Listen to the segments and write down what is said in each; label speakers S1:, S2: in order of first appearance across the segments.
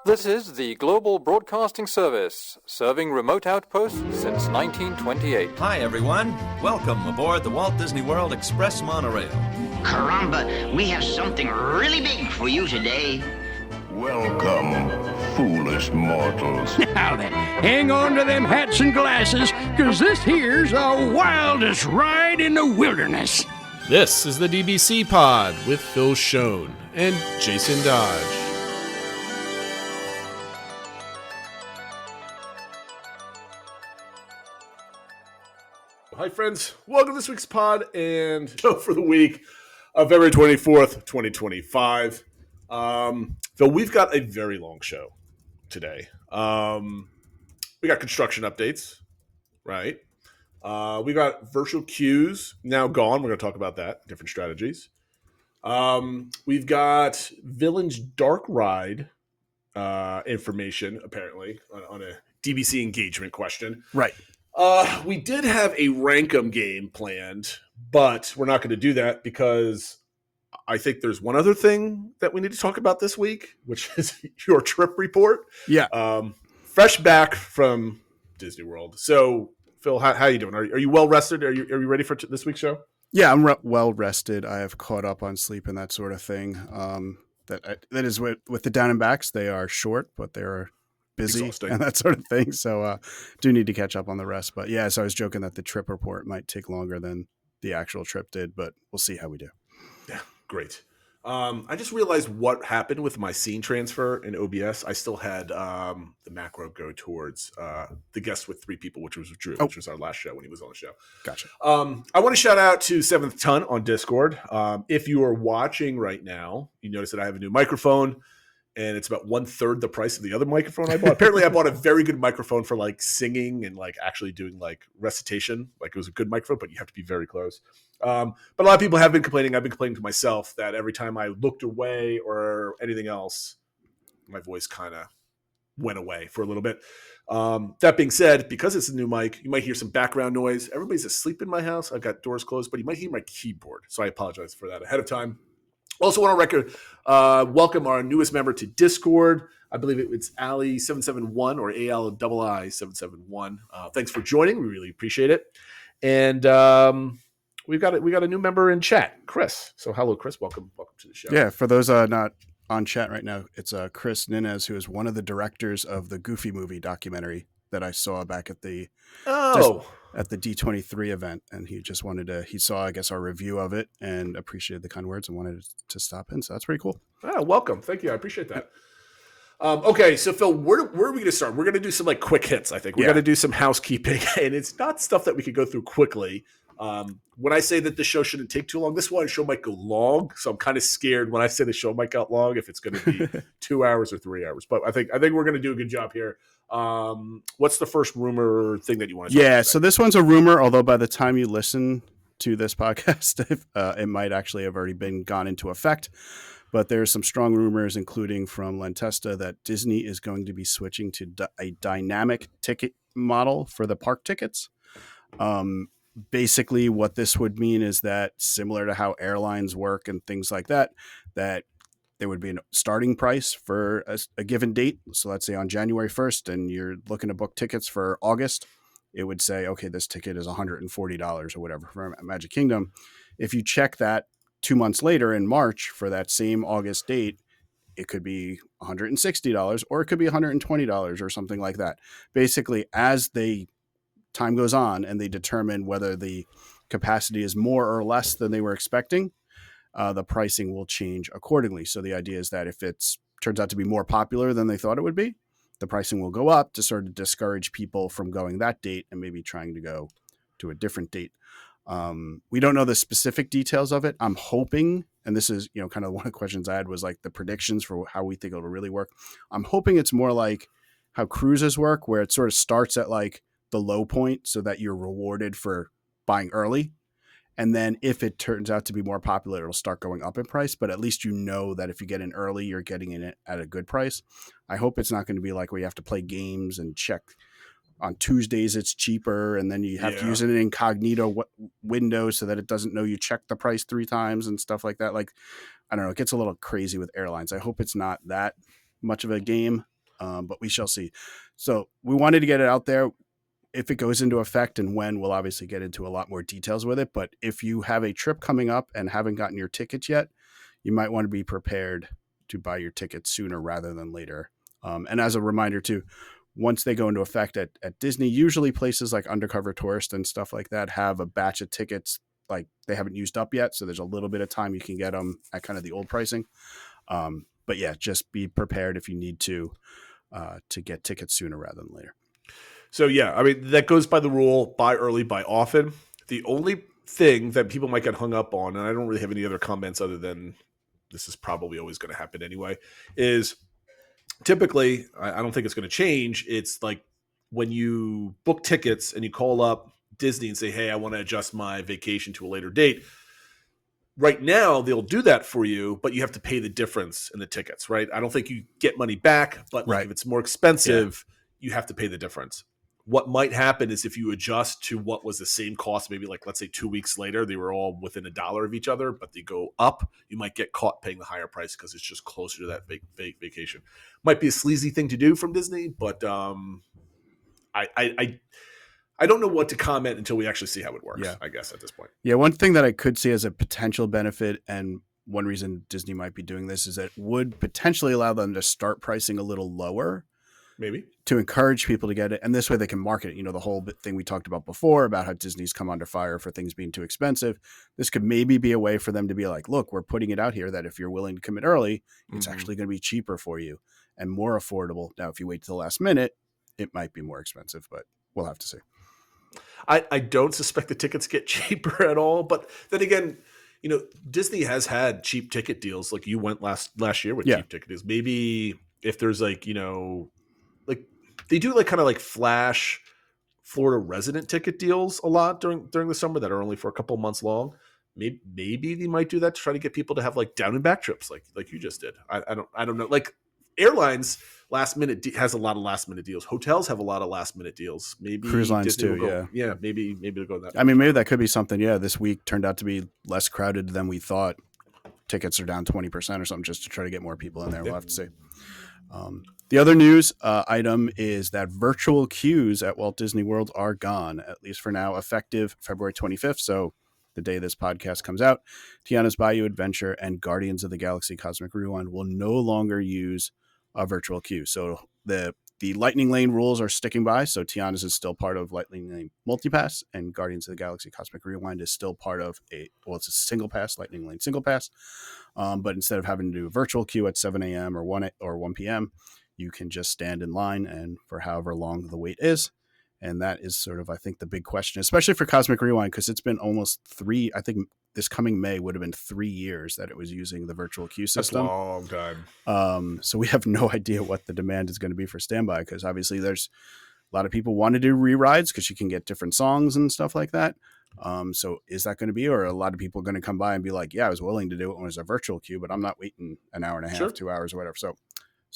S1: This is the Global Broadcasting Service, serving remote outposts since 1928.
S2: Hi, everyone. Welcome aboard the Walt Disney World Express monorail.
S3: Caramba, we have something really big for you today.
S4: Welcome, foolish mortals.
S5: Now then, hang on to them hats and glasses, because this here's the wildest ride in the wilderness.
S6: This is the DBC Pod with Phil Schoen and Jason Dodge.
S7: Hi, friends. Welcome to this week's pod and show for the week of February 24th, 2025. Phil, we've got a very long show today. We got construction updates, right? We got virtual queues now gone. We're going to talk about that, different strategies. We've got Villain's Dark Ride information, apparently, on a DBC engagement question.
S6: Right.
S7: We did have a Rankum game planned, but we're not going to do that because I think there's one other thing that we need to talk about this week, which is your trip report.
S6: Yeah.
S7: Fresh back from Disney World. So, Phil, how you doing? Are you well rested? Are you ready for this week's show?
S6: Yeah, I'm well rested. I have caught up on sleep and that sort of thing. That is with the down and backs. They are short, but they're busy
S7: Exhausting.
S6: and that sort of thing. So do need to catch up on the rest. But yeah, so I was joking that the trip report might take longer than the actual trip did, but we'll see how we do.
S7: Yeah, great. I just realized what happened with my scene transfer in OBS. I still had the macro go towards the guest with three people, which was Drew, which was our last show when he was on the show.
S6: Gotcha.
S7: I want to shout out to Seventh Ton on Discord. If you are watching right now, you notice that I have a new microphone. And it's about 1/3 the price of the other microphone I bought. Apparently, I bought a very good microphone for like singing and like actually doing like recitation. Like it was a good microphone, but you have to be very close. But a lot of people have been complaining. I've been complaining to myself that every time I looked away or anything else, my voice kind of went away for a little bit. That being said, because it's a new mic, you might hear some background noise. Everybody's asleep in my house. I've got doors closed, but you might hear my keyboard. So I apologize for that ahead of time. Also want to welcome our newest member to Discord. I believe it's Ali771 or ALII771. Thanks for joining. We really appreciate it. And we got a new member in chat, Chris. So hello, Chris. Welcome to the show.
S6: Yeah, for those not on chat right now, it's Chris Ninez, who is one of the directors of the Goofy movie documentary that I saw back at the D23 event, and he just he saw, I guess, our review of it and appreciated the kind words and wanted to stop in. So that's pretty cool.
S7: Oh, welcome. Thank you. I appreciate that. Okay. So Phil, where are we going to start? We're going to do some like quick hits. I think we're going to do some housekeeping, and it's not stuff that we could go through quickly. When I say that the show shouldn't take too long, this one show might go long. So I'm kind of scared when I say the show might go long, if it's going to be 2 hours or 3 hours, but I think we're going to do a good job here. What's the first rumor thing that you want to talk about?
S6: So this one's a rumor, although by the time you listen to this podcast, it might actually have already been gone into effect. But there's some strong rumors, including from Len Testa, that Disney is going to be switching to a dynamic ticket model for the park tickets. Basically, what this would mean is that, similar to how airlines work and things like that, that there would be a starting price for a given date. So let's say on January 1st, and you're looking to book tickets for August, it would say, okay, this ticket is $140 or whatever for Magic Kingdom. If you check that 2 months later in March for that same August date, it could be $160 or it could be $120 or something like that. Basically, as time goes on and they determine whether the capacity is more or less than they were expecting, the pricing will change accordingly. So the idea is that if it turns out to be more popular than they thought it would be, the pricing will go up to sort of discourage people from going that date and maybe trying to go to a different date. We don't know the specific details of it. I'm hoping, and this is, kind of one of the questions I had was like the predictions for how we think it'll really work. I'm hoping it's more like how cruises work, where it sort of starts at like the low point so that you're rewarded for buying early. And then if it turns out to be more popular, it'll start going up in price. But at least you know that if you get in early, you're getting in it at a good price. I hope it's not going to be like where you have to play games and check on Tuesdays it's cheaper, and then you have to use an incognito window so that it doesn't know you checked the price 3 times and stuff like that. Like, I don't know, it gets a little crazy with airlines. I hope it's not that much of a game. but we shall see. So we wanted to get it out there. If it goes into effect and when, we'll obviously get into a lot more details with it. But if you have a trip coming up and haven't gotten your tickets yet, you might want to be prepared to buy your tickets sooner rather than later. And as a reminder too, once they go into effect at Disney, usually places like Undercover Tourist and stuff like that have a batch of tickets like they haven't used up yet. So there's a little bit of time you can get them at kind of the old pricing. But yeah, just be prepared if you need to get tickets sooner rather than later.
S7: So yeah, I mean, that goes by the rule, buy early, buy often. The only thing that people might get hung up on, and I don't really have any other comments other than this is probably always going to happen anyway, is typically, I don't think it's going to change. It's like when you book tickets and you call up Disney and say, hey, I want to adjust my vacation to a later date. Right now, they'll do that for you, but you have to pay the difference in the tickets, right? I don't think you get money back, but like if it's more expensive, you have to pay the difference. What might happen is if you adjust to what was the same cost, maybe like, let's say 2 weeks later, they were all within $1 of each other, but they go up, you might get caught paying the higher price because it's just closer to that vacation. Might be a sleazy thing to do from Disney, but I don't know what to comment until we actually see how it works, I guess, at this point.
S6: Yeah, one thing that I could see as a potential benefit, and one reason Disney might be doing this, is that it would potentially allow them to start pricing a little lower.
S7: Maybe.
S6: To encourage people to get it. And this way they can market it. You know, the whole thing we talked about before about how Disney's come under fire for things being too expensive. This could maybe be a way for them to be like, look, we're putting it out here that if you're willing to commit early, it's actually going to be cheaper for you and more affordable. Now, if you wait till the last minute, it might be more expensive, but we'll have to see.
S7: I don't suspect the tickets get cheaper at all. But then again, you know, Disney has had cheap ticket deals. Like you went last year with cheap ticket deals. Maybe if there's like, you know, like they do like kind of like flash Florida resident ticket deals a lot during the summer that are only for a couple months long. Maybe they might do that to try to get people to have like down and back trips like you just did. I don't know. Like airlines last minute has a lot of last minute deals. Hotels have a lot of last minute deals. Maybe
S6: cruise lines
S7: Disney
S6: too.
S7: Yeah. Maybe they'll go that.
S6: I mean, maybe that could be something. Yeah. This week turned out to be less crowded than we thought. Tickets are down 20% or something just to try to get more people in there. We'll have to see. The other news item is that virtual queues at Walt Disney World are gone, at least for now, effective February 25th. So the day this podcast comes out, Tiana's Bayou Adventure and Guardians of the Galaxy Cosmic Rewind will no longer use a virtual queue. So the Lightning Lane rules are sticking by. So Tiana's is still part of Lightning Lane Multipass, and Guardians of the Galaxy Cosmic Rewind is still part of it's a single pass, Lightning Lane single pass. But instead of having to do a virtual queue at 7 a.m. or 1 p.m., you can just stand in line and for however long the wait is. And that is sort of, I think, the big question, especially for Cosmic Rewind, because it's been almost I think this coming May would have been 3 years that it was using the virtual queue system.
S7: That's a long time.
S6: So we have no idea what the demand is going to be for standby, because obviously there's a lot of people want to do re-rides because you can get different songs and stuff like that. So is that going to be, or are a lot of people going to come by and be like, yeah, I was willing to do it when it was a virtual queue, but I'm not waiting an hour and a half, 2 hours or whatever. So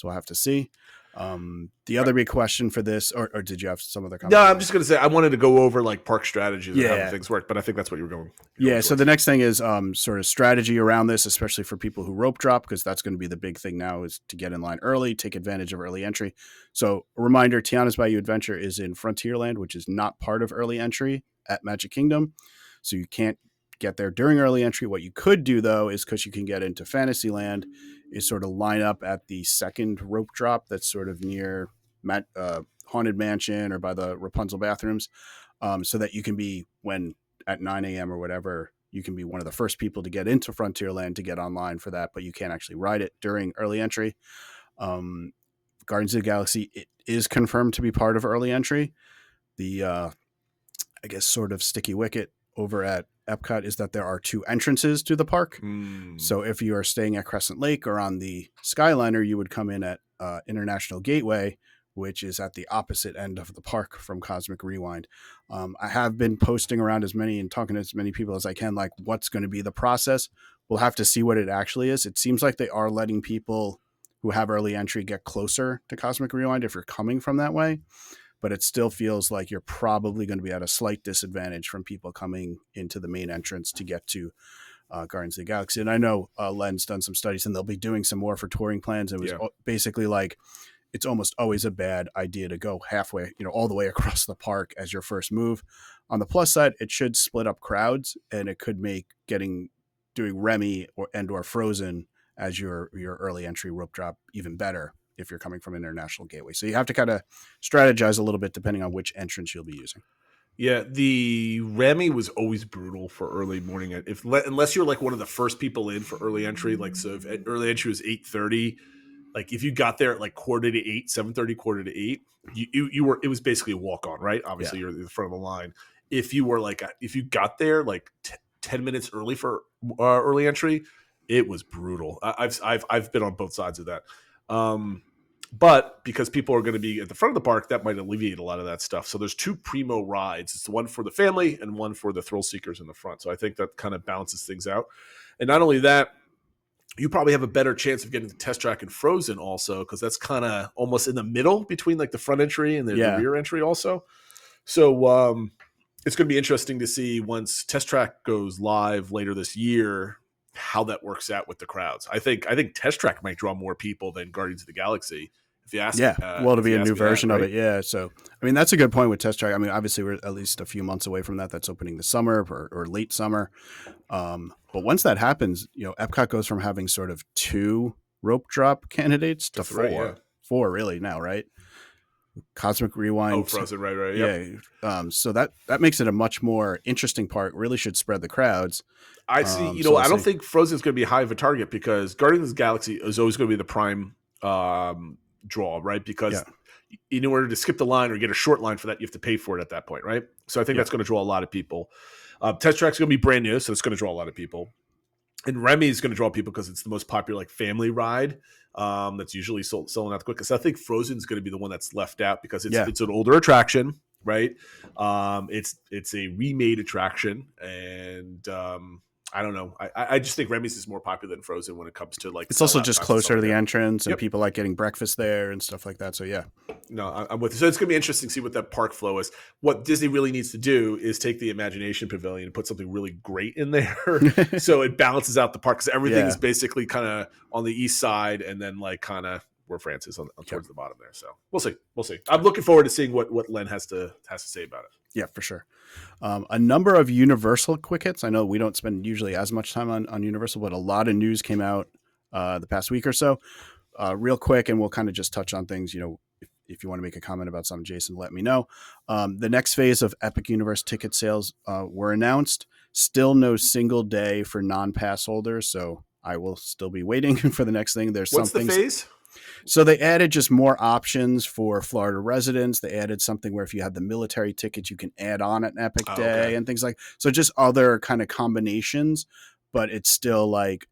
S6: we'll have to see. The other big question for this, or did you have some other comments?
S7: No, I'm just going to say I wanted to go over like park strategies and how things work, but I think that's what you were going.
S6: Yeah. So the next thing is sort of strategy around this, especially for people who rope drop, because that's going to be the big thing now, is to get in line early, take advantage of early entry. So a reminder, Tiana's Bayou Adventure is in Frontierland, which is not part of early entry at Magic Kingdom. So you can't get there during early entry. What you could do, though, is because you can get into Fantasyland, is sort of line up at the second rope drop that's sort of near Haunted Mansion or by the Rapunzel bathrooms, so that you can be, when at 9 a.m. or whatever, you can be one of the first people to get into Frontierland to get online for that, but you can't actually ride it during early entry. Guardians of the Galaxy, it is confirmed to be part of early entry. The, I guess, sort of sticky wicket over at Epcot is that there are 2 entrances to the park. So if you are staying at Crescent Lake or on the Skyliner, you would come in at International Gateway, which is at the opposite end of the park from Cosmic Rewind. I have been posting around and talking to as many people as I can, like what's going to be the process. We'll have to see what it actually is. It seems like they are letting people who have early entry get closer to Cosmic Rewind if you're coming from that way. But it still feels like you're probably going to be at a slight disadvantage from people coming into the main entrance to get to Guardians of the Galaxy. And I know Len's done some studies, and they'll be doing some more for touring plans. It was basically like, it's almost always a bad idea to go halfway, all the way across the park as your first move. On the plus side, it should split up crowds, and it could make doing Remy or Frozen as your early entry rope drop even better if you're coming from International Gateway. So you have to kind of strategize a little bit depending on which entrance you'll be using.
S7: Yeah, the Remy was always brutal for early morning. Unless you're like one of the first people in for early entry, like so if early entry was 8:30, like if you got there at like 7:45, 7:30, 7:45, you were, it was basically a walk on, right? Obviously you're in the front of the line. If you got there like 10 minutes early for early entry, it was brutal. I've been on both sides of that. But because people are going to be at the front of the park, that might alleviate a lot of that stuff. So there's 2 primo rides. It's one for the family and one for the thrill seekers in the front. So I think that kind of balances things out. And not only that, you probably have a better chance of getting to Test Track and Frozen also, because that's kind of almost in the middle between like the front entry and the rear entry also. So it's going to be interesting to see once Test Track goes live later this year, how that works out with the crowds. I think Test Track might draw more people than Guardians of the Galaxy. If you ask,
S6: to be a new version of it. Yeah. So, I mean, that's a good point with Test Track. I mean, obviously we're at least a few months away from that. That's opening this summer or late summer. But once that happens, Epcot goes from having sort of 2 rope drop candidates to 4.
S7: Yeah.
S6: 4 really now, right? Cosmic Rewind.
S7: Oh, Frozen, right. Yep.
S6: Yeah. So that makes it a much more interesting park. Really should spread the crowds.
S7: I see. I don't think Frozen is going to be high of a target because Guardians of the Galaxy is always going to be the prime draw, right? Because in order to skip the line or get a short line for that, you have to pay for it at that point, right? So I think that's going to draw a lot of people. Test Track's going to be brand new, so it's going to draw a lot of people. And Remy is going to draw people because it's the most popular like family ride that's usually selling out the quickest. I think Frozen is going to be the one that's left out because it's an older attraction, right? It's a remade attraction, and I don't know. I just think Remy's is more popular than Frozen when it comes to like.
S6: It's also just closer to the entrance, and people like getting breakfast there and stuff like that. So yeah.
S7: No, I'm with you. So it's going to be interesting to see what that park flow is. What Disney really needs to do is take the Imagination Pavilion and put something really great in there, so it balances out the park because everything is basically kind of on the east side, and then like kind of where France is on towards the bottom there. So we'll see. I'm looking forward to seeing what Len has to say about it.
S6: Yeah, for sure. A number of Universal quick hits. I know we don't spend usually as much time on Universal, but a lot of news came out the past week or so. Real quick, and we'll kind of just touch on things. If you want to make a comment about something, Jason, let me know. The next phase of Epic Universe ticket sales were announced. Still no single day for non-pass holders, so I will still be waiting for the next thing.
S7: What's the phase?
S6: So they added just more options for Florida residents. They added something where if you have the military tickets, you can add on an Epic Day and things like so. Just other kind of combinations, but it's still like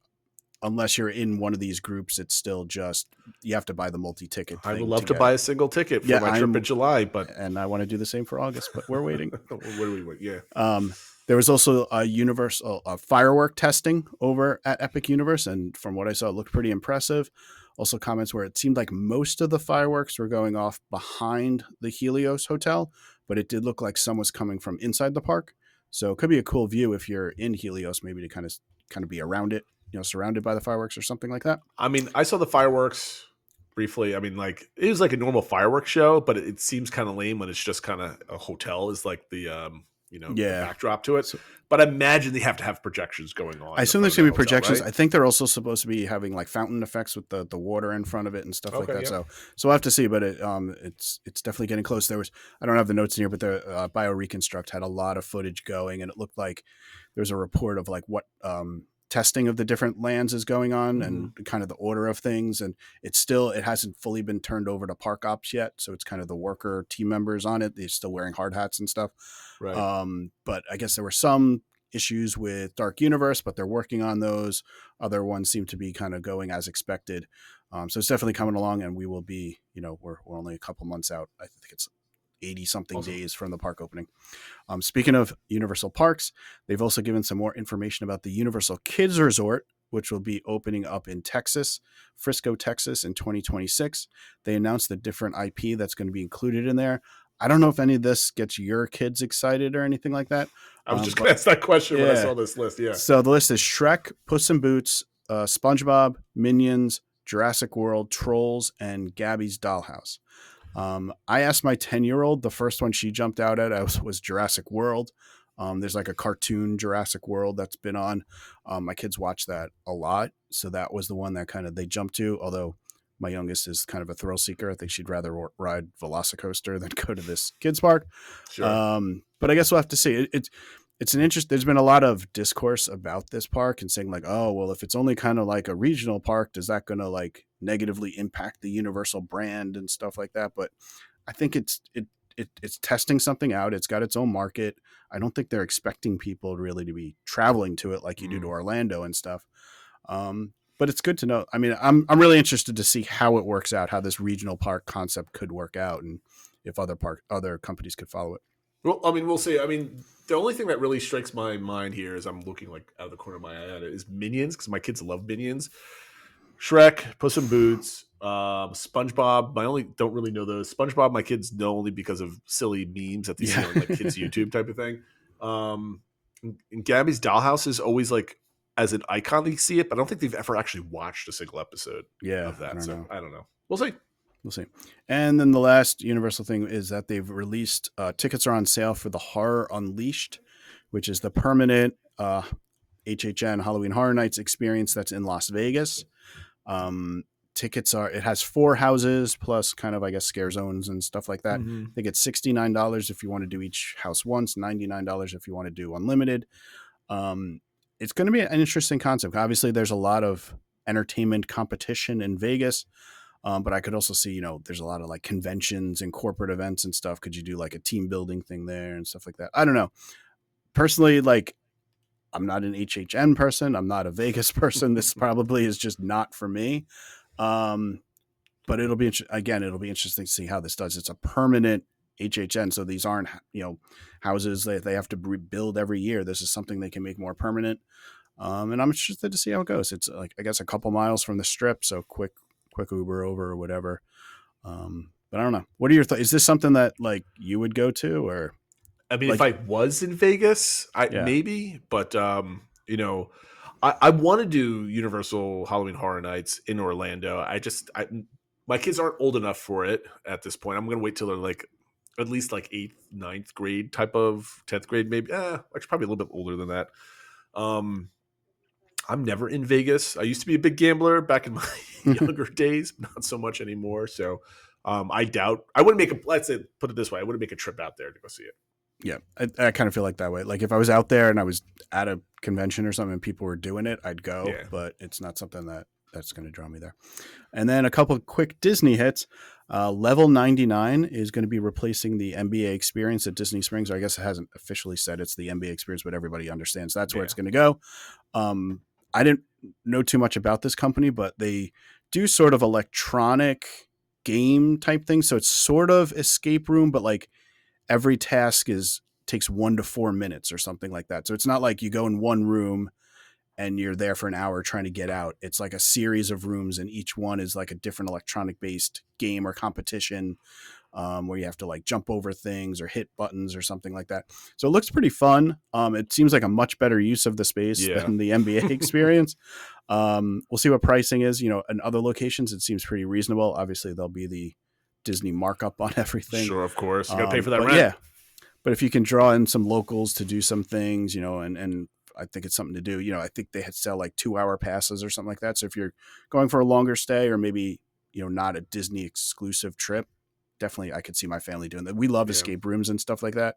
S6: unless you're in one of these groups, it's still just you have to buy the multi-ticket.
S7: I would love to buy a single ticket for my trip in July,
S6: and I want to do the same for August, but we're waiting.
S7: What do we wait? Yeah.
S6: There was also a Universal firework testing over at Epic Universe, and from what I saw, it looked pretty impressive. Also comments where it seemed like most of the fireworks were going off behind the Helios Hotel, but it did look like some was coming from inside the park. So it could be a cool view if you're in Helios, maybe to kind of be around it, surrounded by the fireworks or something like that.
S7: I mean, I saw the fireworks briefly. I mean, like it was like a normal fireworks show, but it seems kind of lame when it's just kind of a hotel is like the the backdrop to it. But I imagine they have to have projections going on.
S6: I assume there's going to be projections. Right? I think they're also supposed to be having like fountain effects with the water in front of it and stuff like that. Yeah. So we'll have to see, but it's definitely getting close. I don't have the notes in here, but the BioReconstruct had a lot of footage going, and it looked like there's a report of like what testing of the different lands is going on and kind of the order of things. And it hasn't fully been turned over to park ops yet. So it's kind of the worker team members on it. They're still wearing hard hats and stuff. Right. But I guess there were some issues with Dark Universe, but they're working on those. Other ones seem to be kind of going as expected. So it's definitely coming along, and we will be, we're only a couple months out. I think it's 80 something days from the park opening. Speaking of Universal Parks, they've also given some more information about the Universal Kids Resort, which will be opening up in Frisco, Texas in 2026. They announced the different IP that's going to be included in there. I don't know if any of this gets your kids excited or anything like that.
S7: I was just going to ask that question when I saw this list. Yeah.
S6: So the list is Shrek, Puss in Boots, SpongeBob, Minions, Jurassic World, Trolls, and Gabby's Dollhouse. I asked my 10-year-old, the first one she jumped out at was Jurassic World. There's like a cartoon Jurassic World that's been on. My kids watch that a lot. So that was the one that kind of they jumped to, although my youngest is kind of a thrill seeker. I think she'd rather ride Velocicoaster than go to this kids park.
S7: Sure.
S6: But I guess we'll have to see. It's an interest. There's been a lot of discourse about this park and saying like, oh, well, if it's only kind of like a regional park, is that going to like negatively impact the Universal brand and stuff like that? But I think it's testing something out. It's got its own market. I don't think they're expecting people really to be traveling to it like you do to Orlando and stuff. But it's good to know. I mean, I'm really interested to see how it works out, how this regional park concept could work out, and if other companies could follow it.
S7: Well, I mean, we'll see. I mean, the only thing that really strikes my mind here is I'm looking like out of the corner of my eye at it is Minions, because my kids love Minions. Shrek, Puss in Boots, SpongeBob. Don't really know those. SpongeBob, my kids know only because of silly memes that they see on like kids' YouTube type of thing. And Gabby's Dollhouse is always like as an icon they see it, but I don't think they've ever actually watched a single episode of that. I don't know. We'll see.
S6: We'll see. And then the last Universal thing is that they've released tickets are on sale for the Horror Unleashed, which is the permanent HHN Halloween Horror Nights experience that's in Las Vegas. Tickets it has 4 houses plus kind of, I guess, scare zones and stuff like that. I think it's $69 if you want to do each house once, $99 if you want to do unlimited. It's going to be an interesting concept. Obviously, there's a lot of entertainment competition in Vegas. But I could also see, there's a lot of like conventions and corporate events and stuff. Could you do like a team building thing there and stuff like that? I don't know. Personally, like, I'm not an HHN person. I'm not a Vegas person. This probably is just not for me. But it'll be interesting to see how this does. It's a permanent HHN. So these aren't, houses that they have to rebuild every year. This is something they can make more permanent. And I'm interested to see how it goes. It's like, I guess, a couple miles from the Strip. So quick Uber over or whatever. But I don't know. What are your thoughts? Is this something that like you would go to, or?
S7: I mean,
S6: like,
S7: if I was in Vegas, maybe, but I want to do Universal Halloween Horror Nights in Orlando. My kids aren't old enough for it at this point. I'm going to wait till they're like at least like 8th, 9th grade type of 10th grade, maybe. Actually probably a little bit older than that. I'm never in Vegas. I used to be a big gambler back in my younger days, but not so much anymore. So I doubt I wouldn't make put it this way. I wouldn't make a trip out there to go see it.
S6: Yeah. I kind of feel like that way. Like if I was out there and I was at a convention or something and people were doing it, I'd go, but it's not something that's going to draw me there. And then a couple of quick Disney hits. Level 99 is going to be replacing the NBA experience at Disney Springs. Or I guess it hasn't officially said it's the NBA experience, but everybody understands that's where it's going to go. I didn't know too much about this company, but they do sort of electronic game type things. So it's sort of escape room, but like every task takes 1 to 4 minutes or something like that. So it's not like you go in one room and you're there for an hour trying to get out. It's like a series of rooms, and each one is like a different electronic based game or competition where you have to like jump over things or hit buttons or something like that. So it looks pretty fun. It seems like a much better use of the space than the NBA experience. We'll see what pricing is. In other locations, it seems pretty reasonable. Obviously, there'll be the Disney markup on everything.
S7: Sure, of course. You got to pay for that rent.
S6: Yeah. But if you can draw in some locals to do some things, and I think it's something to do. I think they had sell like 2-hour passes or something like that. So if you're going for a longer stay or maybe, not a Disney exclusive trip, definitely I could see my family doing that. We love escape rooms and stuff like that.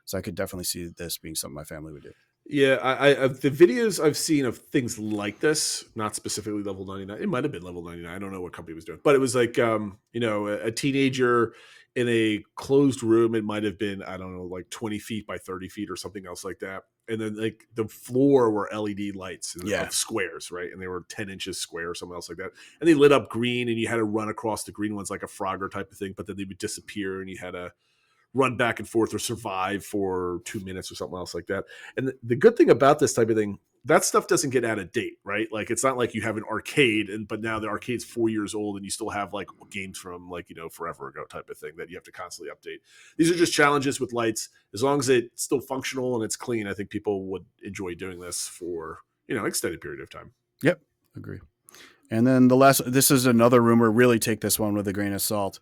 S6: So I could definitely see this being something my family would do. Yeah,
S7: I the videos I've seen of things like this, not specifically level 99. It might have been level 99. I don't know what company was doing, but it was like, a teenager in a closed room. It might have been, I don't know, like 20 feet by 30 feet or something else like that. And then like the floor were LED lights of squares, right? And they were 10 inches square or something else like that. And they lit up green, and you had to run across the green ones like a Frogger type of thing, but then they would disappear and you had to run back and forth or survive for 2 minutes or something else like that. And the good thing about this type of thing, that stuff doesn't get out of date, right? Like it's not like you have an arcade but now the arcade's 4 years old and you still have like games from like, forever ago type of thing that you have to constantly update. These are just challenges with lights. As long as it's still functional and it's clean, I think people would enjoy doing this for, extended period of time.
S6: Yep. Agree. And then this is another rumor. Really take this one with a grain of salt,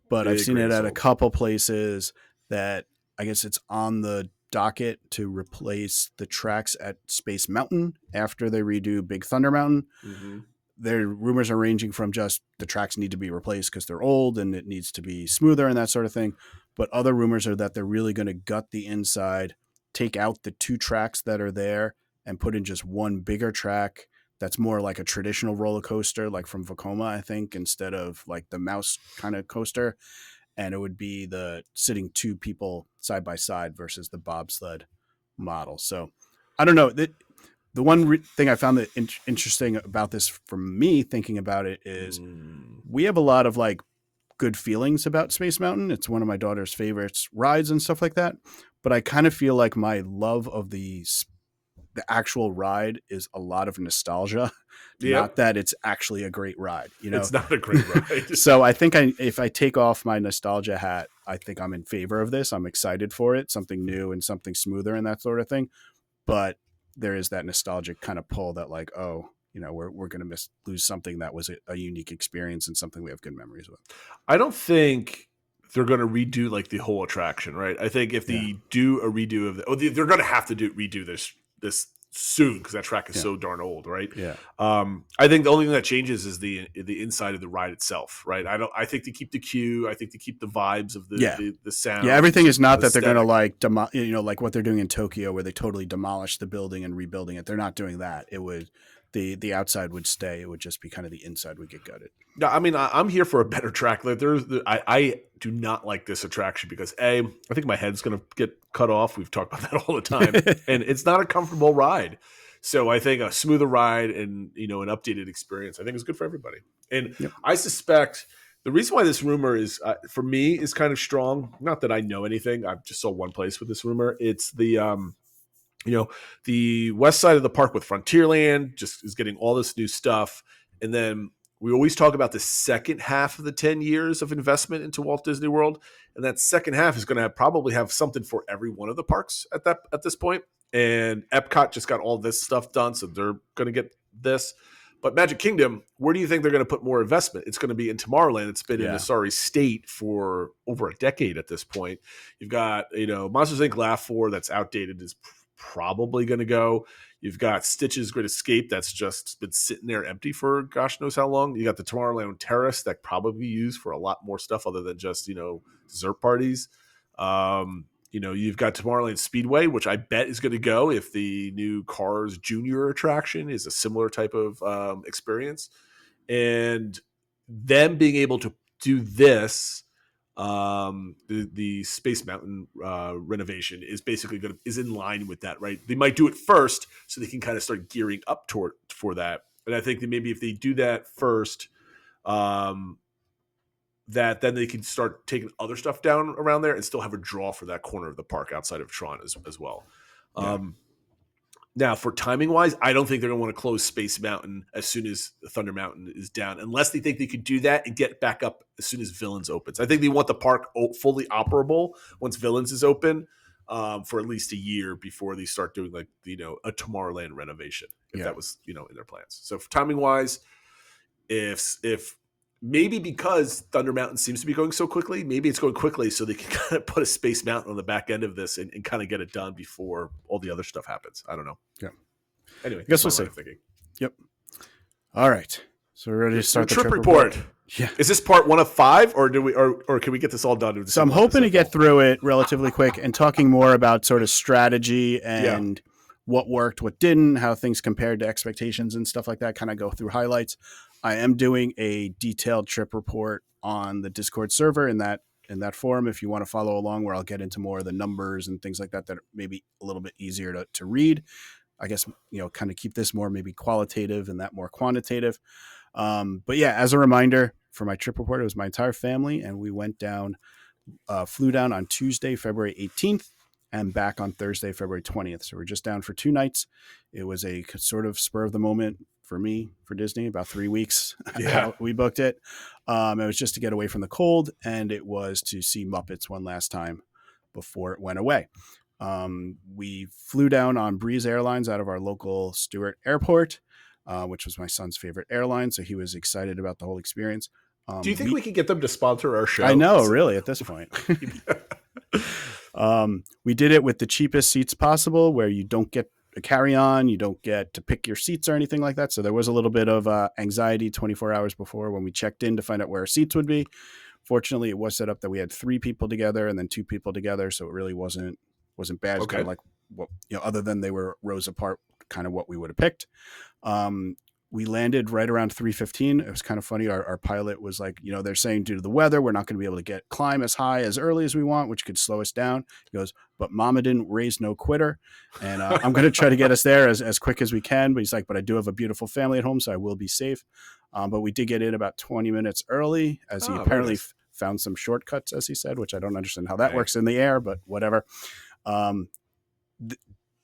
S6: but I've seen it at a couple places that I guess it's on the docket to replace the tracks at Space Mountain after they redo Big Thunder Mountain.
S7: Mm-hmm.
S6: Their rumors are ranging from just the tracks need to be replaced because they're old and it needs to be smoother and that sort of thing. But other rumors are that they're really going to gut the inside, take out the 2 tracks that are there and put in just one bigger track that's more like a traditional roller coaster, like from Vekoma, I think, instead of like the mouse kind of coaster. And it would be the sitting 2 people side by side versus the bobsled model. So I don't know. The one thing I found that interesting about this for me thinking about it is we have a lot of like good feelings about Space Mountain. It's one of my daughter's favorites rides and stuff like that. But I kind of feel like my love of the actual ride is a lot of nostalgia, not that it's actually a great ride.
S7: It's not a great ride.
S6: So I think if I take off my nostalgia hat, I think I'm in favor of this. I'm excited for it, something new and something smoother and that sort of thing. But there is that nostalgic kind of pull that like, we're going to lose something that was a unique experience and something we have good memories with.
S7: I don't think they're going to redo like the whole attraction, right? I think if they do a redo of they're going to have to redo this soon because that track is so darn old, right?
S6: Yeah.
S7: I think the only thing that changes is the inside of the ride itself, right? I think they keep the queue. I think they keep the vibes of the sound.
S6: Yeah, everything is not that they're going to like like what they're doing in Tokyo where they totally demolish the building and rebuilding it. They're not doing that. It would the outside would stay. It would just be kind of the inside would get gutted.
S7: No, I mean I'm here for a better track. Like I do not like this attraction because I think my head's going to get cut off. We've talked about that all the time, and it's not a comfortable ride. So I think a smoother ride and an updated experience I think is good for everybody. And I suspect the reason why this rumor is for me is kind of strong. Not that I know anything. I just saw one place with this rumor. It's the the west side of the park with Frontierland just is getting all this new stuff, and then we always talk about the second half of the 10 years of investment into Walt Disney World. And that second half is going to probably have something for every one of the parks at this point. And Epcot just got all this stuff done. So they're going to get this. But Magic Kingdom, where do you think they're going to put more investment? It's going to be in Tomorrowland. It's been in a sorry state for over a decade at this point. You've got, Monsters Inc. Laugh 4 that's outdated is probably going to go. You've got Stitch's Great Escape that's just been sitting there empty for gosh knows how long. You got the Tomorrowland Terrace that probably be used for a lot more stuff other than just, dessert parties. You've got Tomorrowland Speedway, which I bet is going to go if the new Cars Junior attraction is a similar type of experience. And them being able to do this, the Space Mountain renovation is basically is in line with that, right? They might do it first so they can kind of start gearing up for that. And I think that maybe if they do that first, that then they can start taking other stuff down around there and still have a draw for that corner of the park outside of Tron as well. Yeah. Now, for timing wise, I don't think they're going to want to close Space Mountain as soon as Thunder Mountain is down, unless they think they could do that and get back up as soon as Villains opens. I think they want the park fully operable once Villains is open for at least a year before they start doing a Tomorrowland renovation, if that was in their plans. So for timing wise, if maybe because Thunder Mountain seems to be going so quickly, maybe it's going quickly so they can kind of put a Space Mountain on the back end of this and kind of get it done before all the other stuff happens. I don't know.
S6: Yeah.
S7: Anyway,
S6: I guess we'll see. Yep. All right. So we're ready to start the
S7: trip report.
S6: Yeah.
S7: Is this part 1 of 5 or can we get this all done?
S6: So I'm hoping to get through it relatively quick and talking more about sort of strategy and what worked, what didn't, how things compared to expectations and stuff like that, kind of go through highlights. I am doing a detailed trip report on the Discord server in that forum if you want to follow along, where I'll get into more of the numbers and things like that that are maybe a little bit easier to read. I guess, kind of keep this more maybe qualitative and that more quantitative. But yeah, as a reminder for my trip report, it was my entire family and we went down, flew down on Tuesday, February 18th and back on Thursday, February 20th. So we're just down for 2 nights. It was a sort of spur of the moment for me, for Disney, about 3 weeks. We booked it. It was just to get away from the cold, and it was to see Muppets one last time before it went away. We flew down on Breeze Airlines out of our local Stewart Airport. which was my son's favorite airline. So he was excited about the whole experience.
S7: Do you think we could get them to sponsor our show?
S6: I know, really, at this point. We did it with the cheapest seats possible, where you don't get a carry-on, you don't get to pick your seats or anything like that. So there was a little bit of anxiety 24 hours before when we checked in to find out where our seats would be. Fortunately, it was set up that we had 3 people together and then 2 people together, so it really wasn't bad. It was kind of like what, other than they were rows apart, kind of what we would have picked. We landed right around 3:15. It was kind of funny. Our pilot was like, they're saying due to the weather, we're not going to be able to climb as high as early as we want, which could slow us down. He goes, but Mama didn't raise no quitter. And I'm going to try to get us there as quick as we can. But he's like, but I do have a beautiful family at home, so I will be safe. But we did get in about 20 minutes early, as he apparently found some shortcuts, as he said, which I don't understand how that works in the air, but whatever.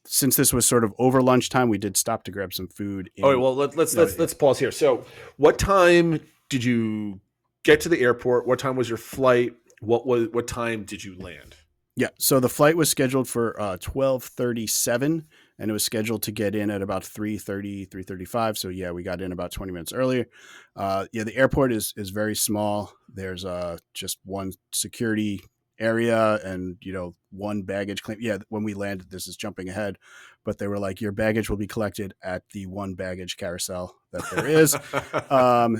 S6: Since this was sort of over lunchtime, we did stop to grab some food.
S7: Let's pause here. So, what time did you get to the airport? What time was your flight? What time did you land?
S6: Yeah, so the flight was scheduled for 12:37, and it was scheduled to get in at about 3:30, 3:35. So yeah, we got in about 20 minutes earlier. The airport is very small. There's just one security area and one baggage claim. Yeah, when we landed, this is jumping ahead, but they were like, your baggage will be collected at the one baggage carousel that there is.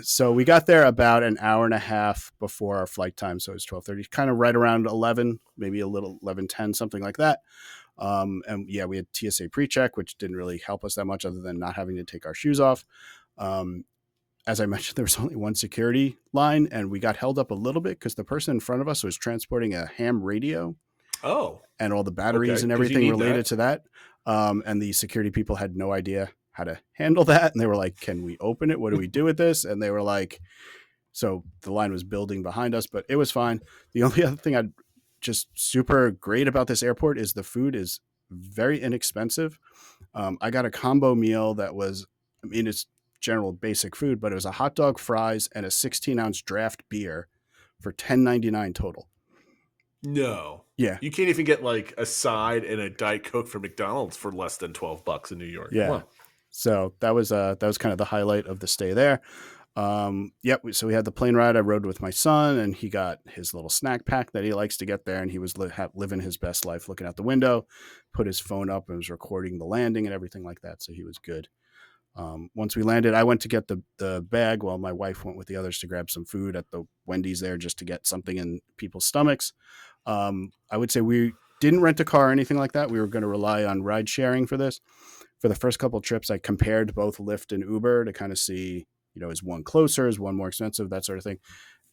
S6: So we got there about an hour and a half before our flight time, so it was 12:30, kind of right around 11, maybe a little 11:10, something like that. And yeah, we had TSA pre-check, which didn't really help us that much other than not having to take our shoes off. As I mentioned, there was only one security line, and we got held up a little bit because the person in front of us was transporting a ham radio.
S7: Oh.
S6: And all the batteries and everything related to that. And the security people had no idea how to handle that. And they were like, can we open it? What do we do with this? And they were like, so the line was building behind us, but it was fine. The only other thing I'd just super great about this airport is the food is very inexpensive. I got a combo meal that was, it's general basic food, but it was a hot dog, fries, and a 16-ounce draft beer for $10.99 total.
S7: No.
S6: Yeah.
S7: You can't even get like a side and a Diet Coke from McDonald's for less than $12 in New York.
S6: Yeah.
S7: Wow.
S6: So that was kind of the highlight of the stay there. So we had the plane ride. I rode with my son, and he got his little snack pack that he likes to get there, and he was living his best life, looking out the window, put his phone up and was recording the landing and everything like that. So he was good. Once we landed, I went to get the bag while my wife went with the others to grab some food at the Wendy's there just to get something in people's stomachs. I would say we didn't rent a car or anything like that. We were going to rely on ride sharing for this. For the first couple of trips, I compared both Lyft and Uber to kind of see, is one closer, is one more expensive, that sort of thing.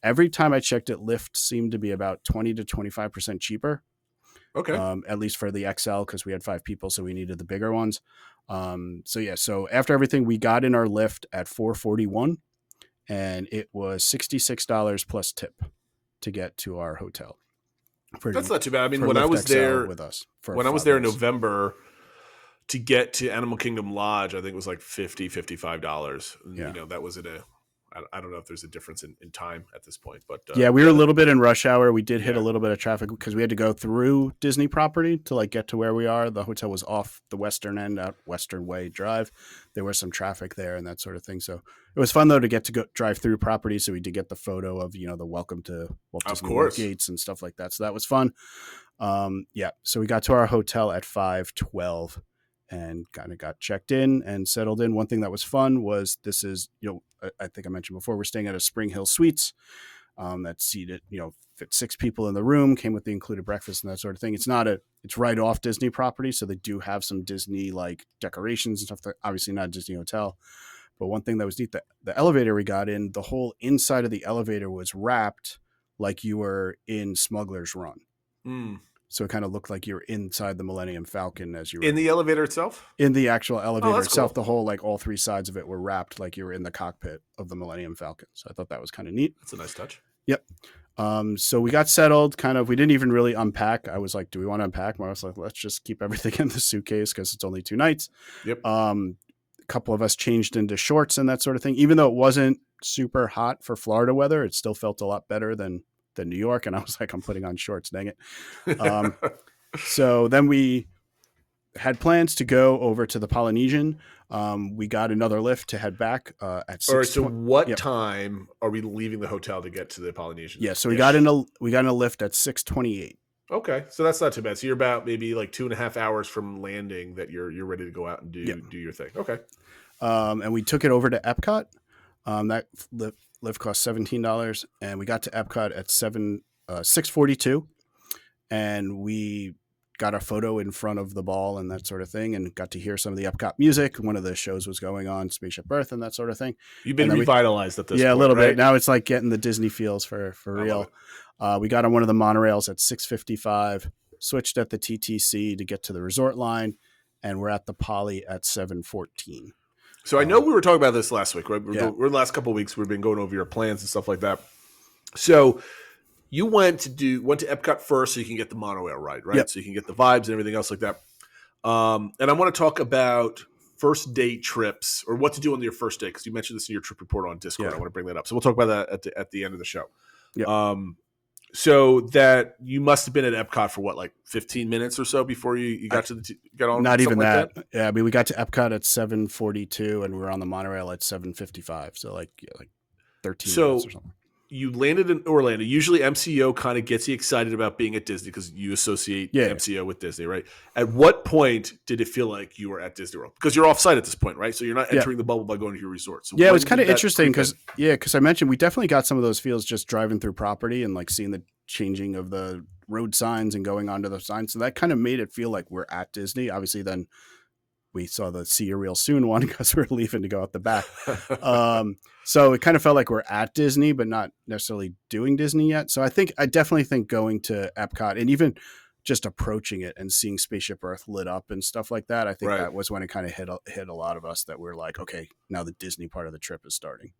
S6: Every time I checked it, Lyft seemed to be about 20 to 25% cheaper.
S7: Okay.
S6: At least for the XL, because we had 5 people, so we needed the bigger ones. So after everything, we got in our Lyft at $4.41, and it was $66 plus tip to get to our hotel.
S7: That's not too bad. I mean, when I was there with us, when I was there in November to get to Animal Kingdom Lodge, I think it was like $55.
S6: Yeah.
S7: That was I don't know if there's a difference in time at this point, but
S6: yeah, we were a little bit in rush hour. We did hit a little bit of traffic because we had to go through Disney property to get to where we are. The hotel was off the western end, out Western Way Drive. There was some traffic there and that sort of thing. So it was fun though to get to go drive through property. So we did get the photo of the welcome to Walt Disney World gates and stuff like that. So that was fun. So we got to our hotel at 5:12. And kind of got checked in and settled in. One thing that was fun was this is, I think I mentioned before, we're staying at a Spring Hill Suites that's seated, fit 6 people in the room, came with the included breakfast and that sort of thing. It's right off Disney property. So they do have some Disney like decorations and stuff. Obviously not a Disney hotel. But one thing that was neat, the elevator we got in, the whole inside of the elevator was wrapped like you were in Smuggler's Run. Mm. So it kind of looked like you were inside the Millennium Falcon as you were
S7: in the elevator itself.
S6: In the actual elevator itself,
S7: cool.
S6: The whole all 3 sides of it were wrapped like you were in the cockpit of the Millennium Falcon. So I thought that was kind of neat.
S7: That's a nice touch.
S6: Yep. So we got settled. We didn't even really unpack. I was like, "Do we want to unpack?" I was like, "Let's just keep everything in the suitcase because it's only 2 nights."
S7: Yep.
S6: A couple of us changed into shorts and that sort of thing. Even though it wasn't super hot for Florida weather, it still felt a lot better than New York. And I was like, "I'm putting on shorts, dang it." So then we had plans to go over to the Polynesian. We got another lift to head back at 6.
S7: All right. So what
S6: Yep.
S7: time are we leaving the hotel to get to the Polynesian?
S6: Yeah, so we got in a lift at 6:28.
S7: Okay, so that's not too bad. So you're about maybe like 2.5 hours from landing that you're ready to go out and do your thing. Okay.
S6: And we took it over to Epcot. That lift cost $17, and we got to Epcot at 6:42, and we got our photo in front of the ball and that sort of thing, and got to hear some of the Epcot music. One of the shows was going on, Spaceship Earth and that sort of thing.
S7: You've been revitalized at this point,
S6: yeah, a little
S7: right?
S6: bit. Now it's like getting the Disney feels for real. We got on one of the monorails at 6:55, switched at the TTC to get to the resort line, and we're at the Poly at 7:14.
S7: So I know we were talking about this last week, right?
S6: Yeah.
S7: We're the last couple of weeks we've been going over your plans and stuff like that. So you went to Epcot first so you can get the monorail ride, right?
S6: Yep.
S7: So you can get the vibes and everything else like that. And I want to talk about first day trips or what to do on your first day, because you mentioned this in your trip report on Discord.
S6: Yeah.
S7: I want to bring that up. So we'll talk about that at the end of the show.
S6: Yep.
S7: So that you must have been at Epcot for what, like 15 minutes or so before you got got on?
S6: Not even
S7: like
S6: that. Yeah, I mean, we got to Epcot at 7:42, and we were on the monorail at 7:55. So like 13 minutes or something.
S7: You landed in Orlando. Usually MCO kind of gets you excited about being at Disney because you associate MCO with Disney, right? At what point did it feel like you were at Disney World? Because you're off-site at this point, right? So you're not entering the bubble by going to your resort. So
S6: yeah, it was kind of interesting because I mentioned we definitely got some of those feels just driving through property and like seeing the changing of the road signs and going onto the signs. So that kind of made it feel like we're at Disney. Obviously, then we saw the See You Real Soon one because we're leaving to go out the back. So it kind of felt like we're at Disney, but not necessarily doing Disney yet. So I definitely think going to Epcot and even just approaching it and seeing Spaceship Earth lit up and stuff like that, I think that was when it kind of hit a lot of us that we're like, okay, now the Disney part of the trip is starting.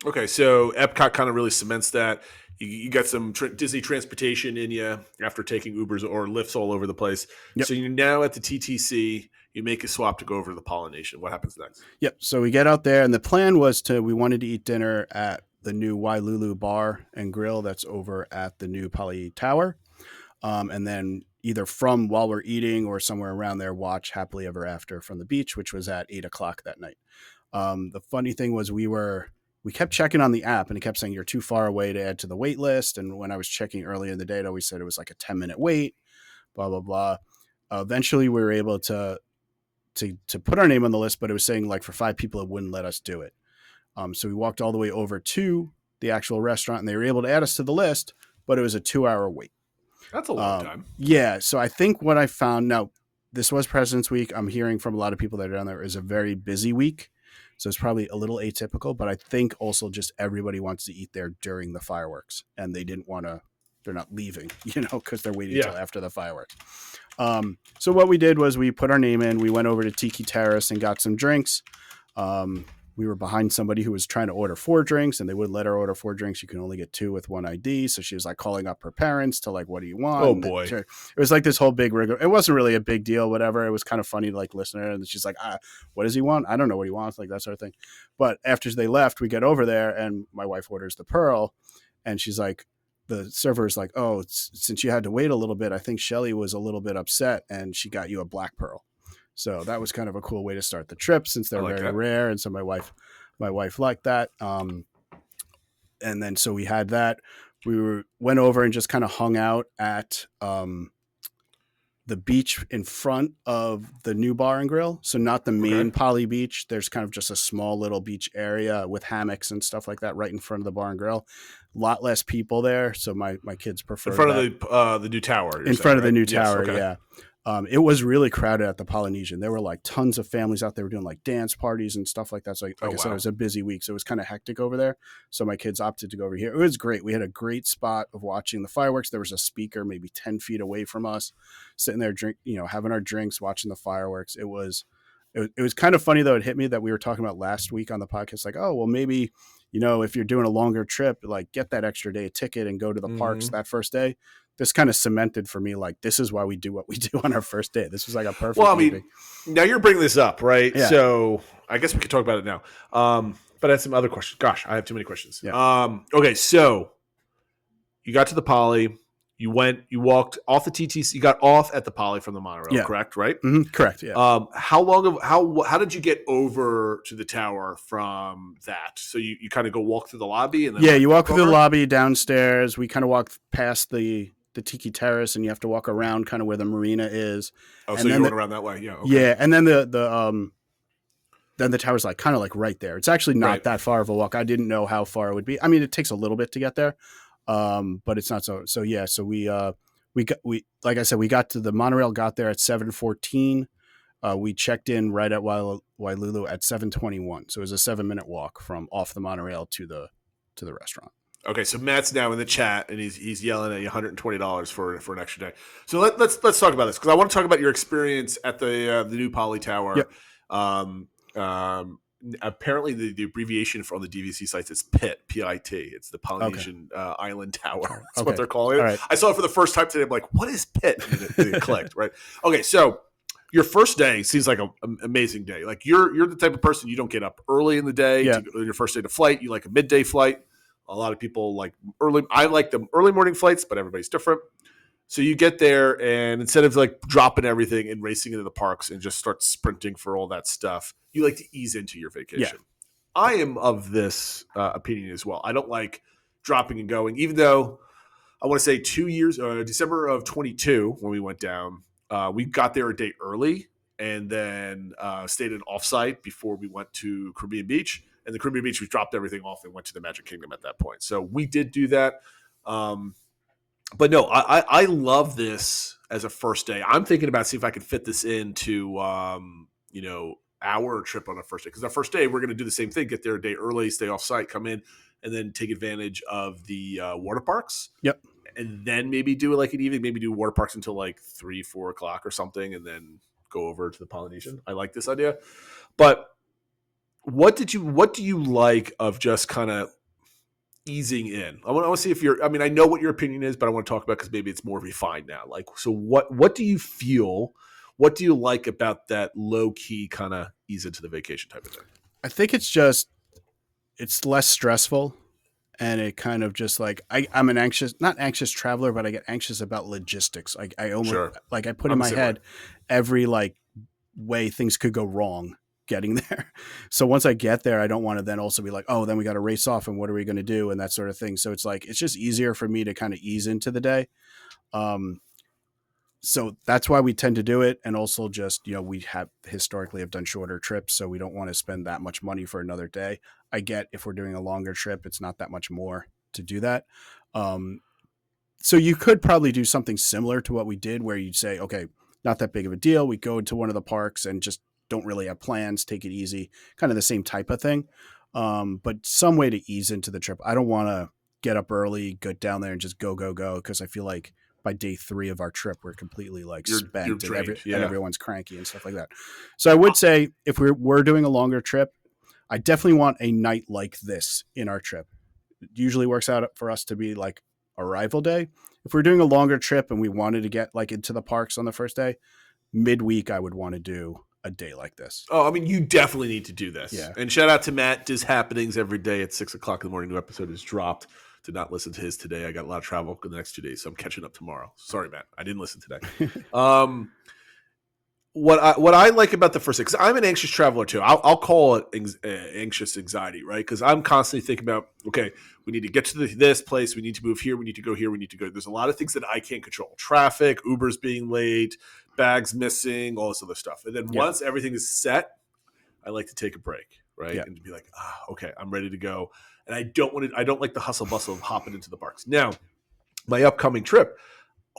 S7: Okay, so Epcot kind of really cements that. You got some Disney transportation in you after taking Ubers or Lyfts all over the place. Yep. So you're now at the TTC. You make a swap to go over to the Polynesian. What happens next?
S6: Yep. So we get out there, and the plan was we wanted to eat dinner at the new Wailulu Bar and Grill that's over at the new Poly Tower. And then either from while we're eating or somewhere around there, watch Happily Ever After from the beach, which was at 8:00 that night. The funny thing was we kept checking on the app and it kept saying you're too far away to add to the wait list. And when I was checking earlier in the day, it always said it was like a 10-minute wait, blah, blah, blah. Eventually we were able to put our name on the list, but it was saying like for 5 people, it wouldn't let us do it. So we walked all the way over to the actual restaurant and they were able to add us to the list, but it was a 2-hour wait.
S7: That's a long time.
S6: Yeah. So I think what I found now, this was President's Week. I'm hearing from a lot of people that are down there is a very busy week. So it's probably a little atypical, but I think also just everybody wants to eat there during the fireworks and they didn't want to, they're not leaving, because they're waiting until after the fireworks. So what we did was we put our name in, we went over to Tiki Terrace and got some drinks. We were behind somebody who was trying to order 4 drinks and they wouldn't let her order 4 drinks. You can only get 2 with one ID. So she was like calling up her parents to like, what do you want?
S7: Oh
S6: and
S7: boy.
S6: It was like this whole big rigor. It wasn't really a big deal, whatever. It was kind of funny to like listen to her. And she's like, what does he want? I don't know what he wants, like that sort of thing. But after they left, we get over there and my wife orders the Pearl and she's like, the server is like, oh, since you had to wait a little bit, I think Shelly was a little bit upset and she got you a Black Pearl. So that was kind of a cool way to start the trip since they're very rare. And so my wife liked that. And then, so we had that, went over and just kind of hung out at, the beach in front of the new bar and grill. So not the main Poly beach. There's kind of just a small little beach area with hammocks and stuff like that right in front of the bar and grill. A lot less people there. So my kids prefer
S7: in front of the new tower.
S6: In front of the new tower.
S7: Yes, okay.
S6: Yeah. It was really crowded at the Polynesian. There were like tons of families out there doing like dance parties and stuff like that. So like I said, it was a busy week. So it was kind of hectic over there. So my kids opted to go over here. It was great. We had a great spot of watching the fireworks. There was a speaker maybe 10 feet away from us, sitting there, having our drinks, watching the fireworks. It was kind of funny though. It hit me that we were talking about last week on the podcast, like, oh, well, maybe, if you're doing a longer trip, like get that extra day ticket and go to the parks that first day. This kind of cemented for me, like, this is why we do what we do on our first day. This was like a perfect.
S7: Well, I mean, now you're bringing this up, right?
S6: Yeah.
S7: So I guess we could talk about it now. But I had some other questions. Gosh, I have too many questions.
S6: Yeah.
S7: Okay, so you got to the Poly. You walked off the TTC. You got off at the Poly from the monorail,
S6: Yeah.
S7: correct? Right.
S6: Correct. Yeah.
S7: How did you get over to the tower from that? So you kind of go walk through the lobby and then
S6: you walk through the
S7: over?
S6: lobby downstairs. We kind of walk past the Tiki Terrace, and you have to walk around kind of where the marina is.
S7: Oh,
S6: and
S7: so you
S6: then
S7: went around that way? Yeah. Okay.
S6: Yeah, and then then the tower's like kind of like right there. It's actually not
S7: Right.
S6: that far of a walk. I didn't know how far it would be. I mean, it takes a little bit to get there, but it's not so. So yeah, so we like I said, we got to the monorail. Got there at 7:14. We checked in right at Wailulu at 7:21. So it was a 7-minute walk from off the monorail to the restaurant.
S7: Okay, so Matt's now in the chat and he's yelling at you $120 for an extra day. So let's talk about this because I want to talk about your experience at the new Poly Tower.
S6: Yep.
S7: Apparently the abbreviation for on the DVC sites is PIT, P-I-T. It's the Polynesian Island Tower. That's what
S6: Okay.
S7: they're calling it.
S6: All right.
S7: I saw it for the first time today. I'm like, what is PIT? And it clicked, right? Okay, so your first day seems like an amazing day. Like you're the type of person you don't get up early in the day
S6: Yeah.
S7: to your first day to flight. You like a midday flight. A lot of people like early. I like the early morning flights, but everybody's different. So you get there, and instead of like dropping everything and racing into the parks and just start sprinting for all that stuff, you like to ease into your vacation.
S6: Yeah.
S7: I am of this opinion as well. I don't like dropping and going, even though I want to say 2 years, December of 22, when we went down, we got there a day early and then stayed in offsite before we went to Caribbean Beach. And the Caribbean Beach, we dropped everything off and went to the Magic Kingdom at that point. So we did do that. But no, I love this as a first day. I'm thinking about see if I can fit this into, our trip on our first day. Because our first day, we're going to do the same thing, get there a day early, stay off site, come in, and then take advantage of the water parks.
S6: Yep.
S7: And then maybe do it like an evening, maybe do water parks until like 3-4 o'clock or something, and then go over to the Polynesian. I like this idea. But what do you like of just kind of easing in? I want to see if I know what your opinion is, but I want to talk about because maybe it's more refined now. Like, so what do you feel? What do you like about that low key kind of ease into the vacation type of thing?
S6: I think it's less stressful, and it kind of just like I'm an not anxious traveler, but I get anxious about logistics. Like I almost like I put in my head every like way things could go wrong getting there. So once I get there, I don't want to then also be like, oh, then we got to race off and what are we going to do and that sort of thing. So it's like it's just easier for me to kind of ease into the day. So that's why we tend to do it. And also just, we have historically have done shorter trips, so we don't want to spend that much money for another day. I get if we're doing a longer trip, it's not that much more to do that. So you could probably do something similar to what we did where you'd say, okay, not that big of a deal. We go to one of the parks and just don't really have plans, take it easy, kind of the same type of thing. But some way to ease into the trip. I don't want to get up early, get down there and just go, because I feel like by day 3 of our trip, we're completely like spent and everyone's cranky and stuff like that. So I would say if we're doing a longer trip, I definitely want a night like this in our trip. It usually works out for us to be like arrival day. If we're doing a longer trip and we wanted to get like into the parks on the first day, midweek, I would want to do a day like this.
S7: Oh, I mean, you definitely need to do this.
S6: Yeah.
S7: And shout out to Matt, Diz Happenings every day at 6 o'clock in the morning. New episode is dropped. Did not listen to his today. I got a lot of travel in the next 2 days, so I'm catching up tomorrow. Sorry, Matt. I didn't listen today. What I like about the first day, because I'm an anxious traveler too. I'll call it anxious anxiety, right? Because I'm constantly thinking about, okay, we need to get to this place. We need to move here. We need to go here. We need to go. There's a lot of things that I can't control. Traffic, Uber's being late, bags missing, all this other stuff. And then once everything is set, I like to take a break, right?
S6: Yeah.
S7: And to be like, okay, I'm ready to go. And I don't like the hustle bustle of hopping into the parks. Now, my upcoming trip,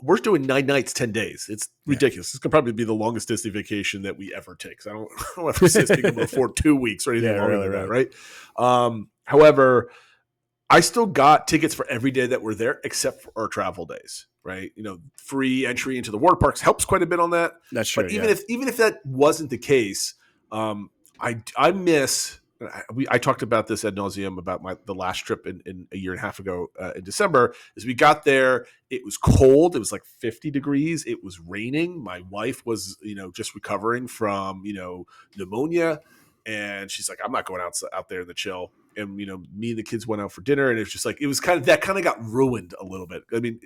S7: we're doing 9 nights, 10 days. It's ridiculous. This could probably be the longest Disney vacation that we ever take. So I don't ever say we can afford 2 weeks or anything longer than that, right? However, I still got tickets for every day that we're there except for our travel days, right? Free entry into the water parks helps quite a bit on that.
S6: That's true.
S7: But even if that wasn't the case, I miss. I talked about this ad nauseum about the last trip in a year and a half ago in December. As we got there, it was cold. It was like 50 degrees. It was raining. My wife was, just recovering from, pneumonia, and she's like, "I'm not going out there in the chill." And me and the kids went out for dinner, and it was just like it was kind of got ruined a little bit. I mean,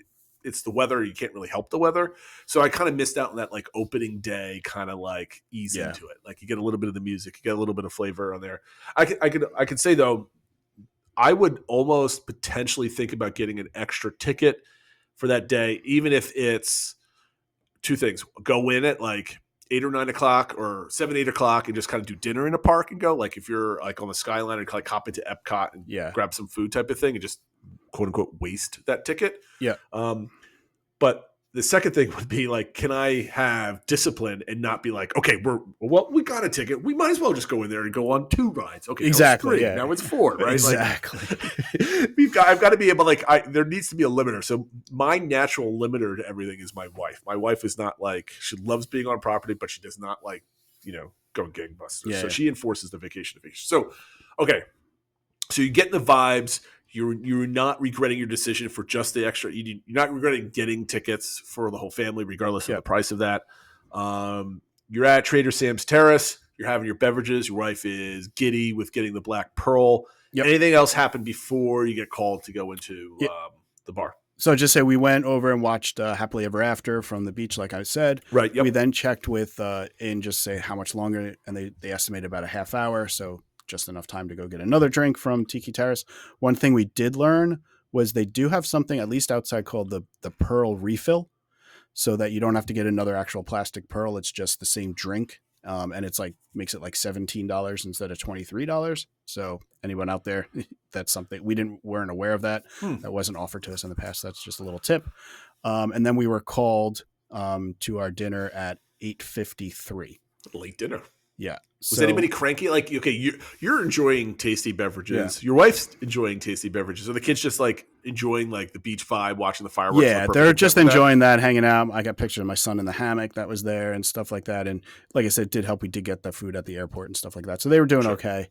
S7: it's the weather. You can't really help the weather. So I kind of missed out on that like opening day kind of like ease into it. Like you get a little bit of the music, you get a little bit of flavor on there. I could say though, I would almost potentially think about getting an extra ticket for that day, even if it's two things: go in at like 8 or 9 o'clock or 7, 8 o'clock and just kind of do dinner in a park and go. Like if you're like on the Skyline and like hop into Epcot and grab some food type of thing and just quote unquote waste that ticket.
S6: Yeah.
S7: But the second thing would be like, can I have discipline and not be like, okay, we got a ticket. We might as well just go in there and go on 2 rides. Okay.
S6: Exactly.
S7: Now it's 4, right?
S6: Exactly.
S7: Like, I've got to be able, like, there needs to be a limiter. So my natural limiter to everything is my wife. My wife is not like, she loves being on property, but she does not like, going gangbusters.
S6: Yeah.
S7: So she enforces the vacation to vacation. So, okay. So you get the vibes. You're not regretting your decision for just the extra. You're not regretting getting tickets for the whole family, regardless of the price of that. You're at Trader Sam's Terrace. You're having your beverages. Your wife is giddy with getting the Black Pearl.
S6: Yep.
S7: Anything else happen before you get called to go into the bar?
S6: So just say we went over and watched Happily Ever After from the beach, like I said.
S7: Right. Yep.
S6: We then checked with just say how much longer, and they estimated about a half hour. So just enough time to go get another drink from Tiki Terrace. One thing we did learn was they do have something, at least outside, called the Pearl Refill, so that you don't have to get another actual plastic pearl. It's just the same drink. And it's like makes it like $17 instead of $23. So anyone out there, that's something we weren't aware of that. That wasn't offered to us in the past. That's just a little tip. And then we were called to our dinner at 8:53.
S7: Late dinner.
S6: Yeah.
S7: Was anybody cranky? Like, okay, you're enjoying tasty beverages.
S6: Yeah.
S7: Your wife's enjoying tasty beverages. Are the kids just like enjoying like the beach vibe, watching the fireworks?
S6: Yeah, they're just enjoying that, hanging out. I got pictures of my son in the hammock that was there and stuff like that. And like I said, it did help. We did get the food at the airport and stuff like that. So they were doing okay.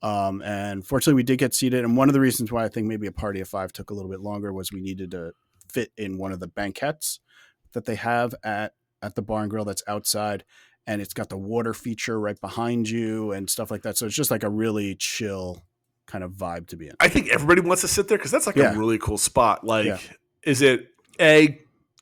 S6: And fortunately, we did get seated. And one of the reasons why I think maybe a party of 5 took a little bit longer was we needed to fit in one of the banquettes that they have at the bar and grill that's outside. And it's got the water feature right behind you and stuff like that. So it's just like a really chill kind of vibe to be in.
S7: I think everybody wants to sit there because that's like a really cool spot. Like, is it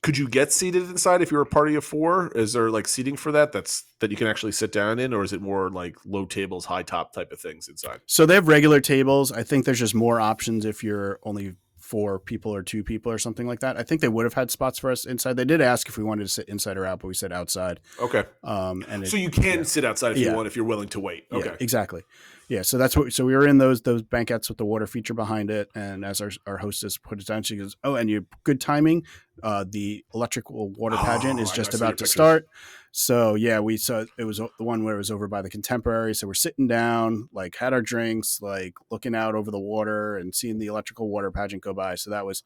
S7: could you get seated inside if you're a party of 4? Is there like seating for that that you can actually sit down in, or is it more like low tables, high top type of things inside?
S6: So they have regular tables. I think there's just more options if you're only 4 people or 2 people or something like that. I think they would have had spots for us inside. They did ask if we wanted to sit inside or out, but we said outside.
S7: Okay. So you can sit outside if you want, if you're willing to wait. Okay.
S6: Yeah, exactly. Yeah. So that's what. So we were in those banquettes with the water feature behind it, and as our hostess put it down, she goes, "Oh, and you good timing. The electrical water pageant is just about to start." So yeah, we saw it was the one where it was over by the Contemporary. So we're sitting down, like had our drinks, like looking out over the water and seeing the electrical water pageant go by. So that was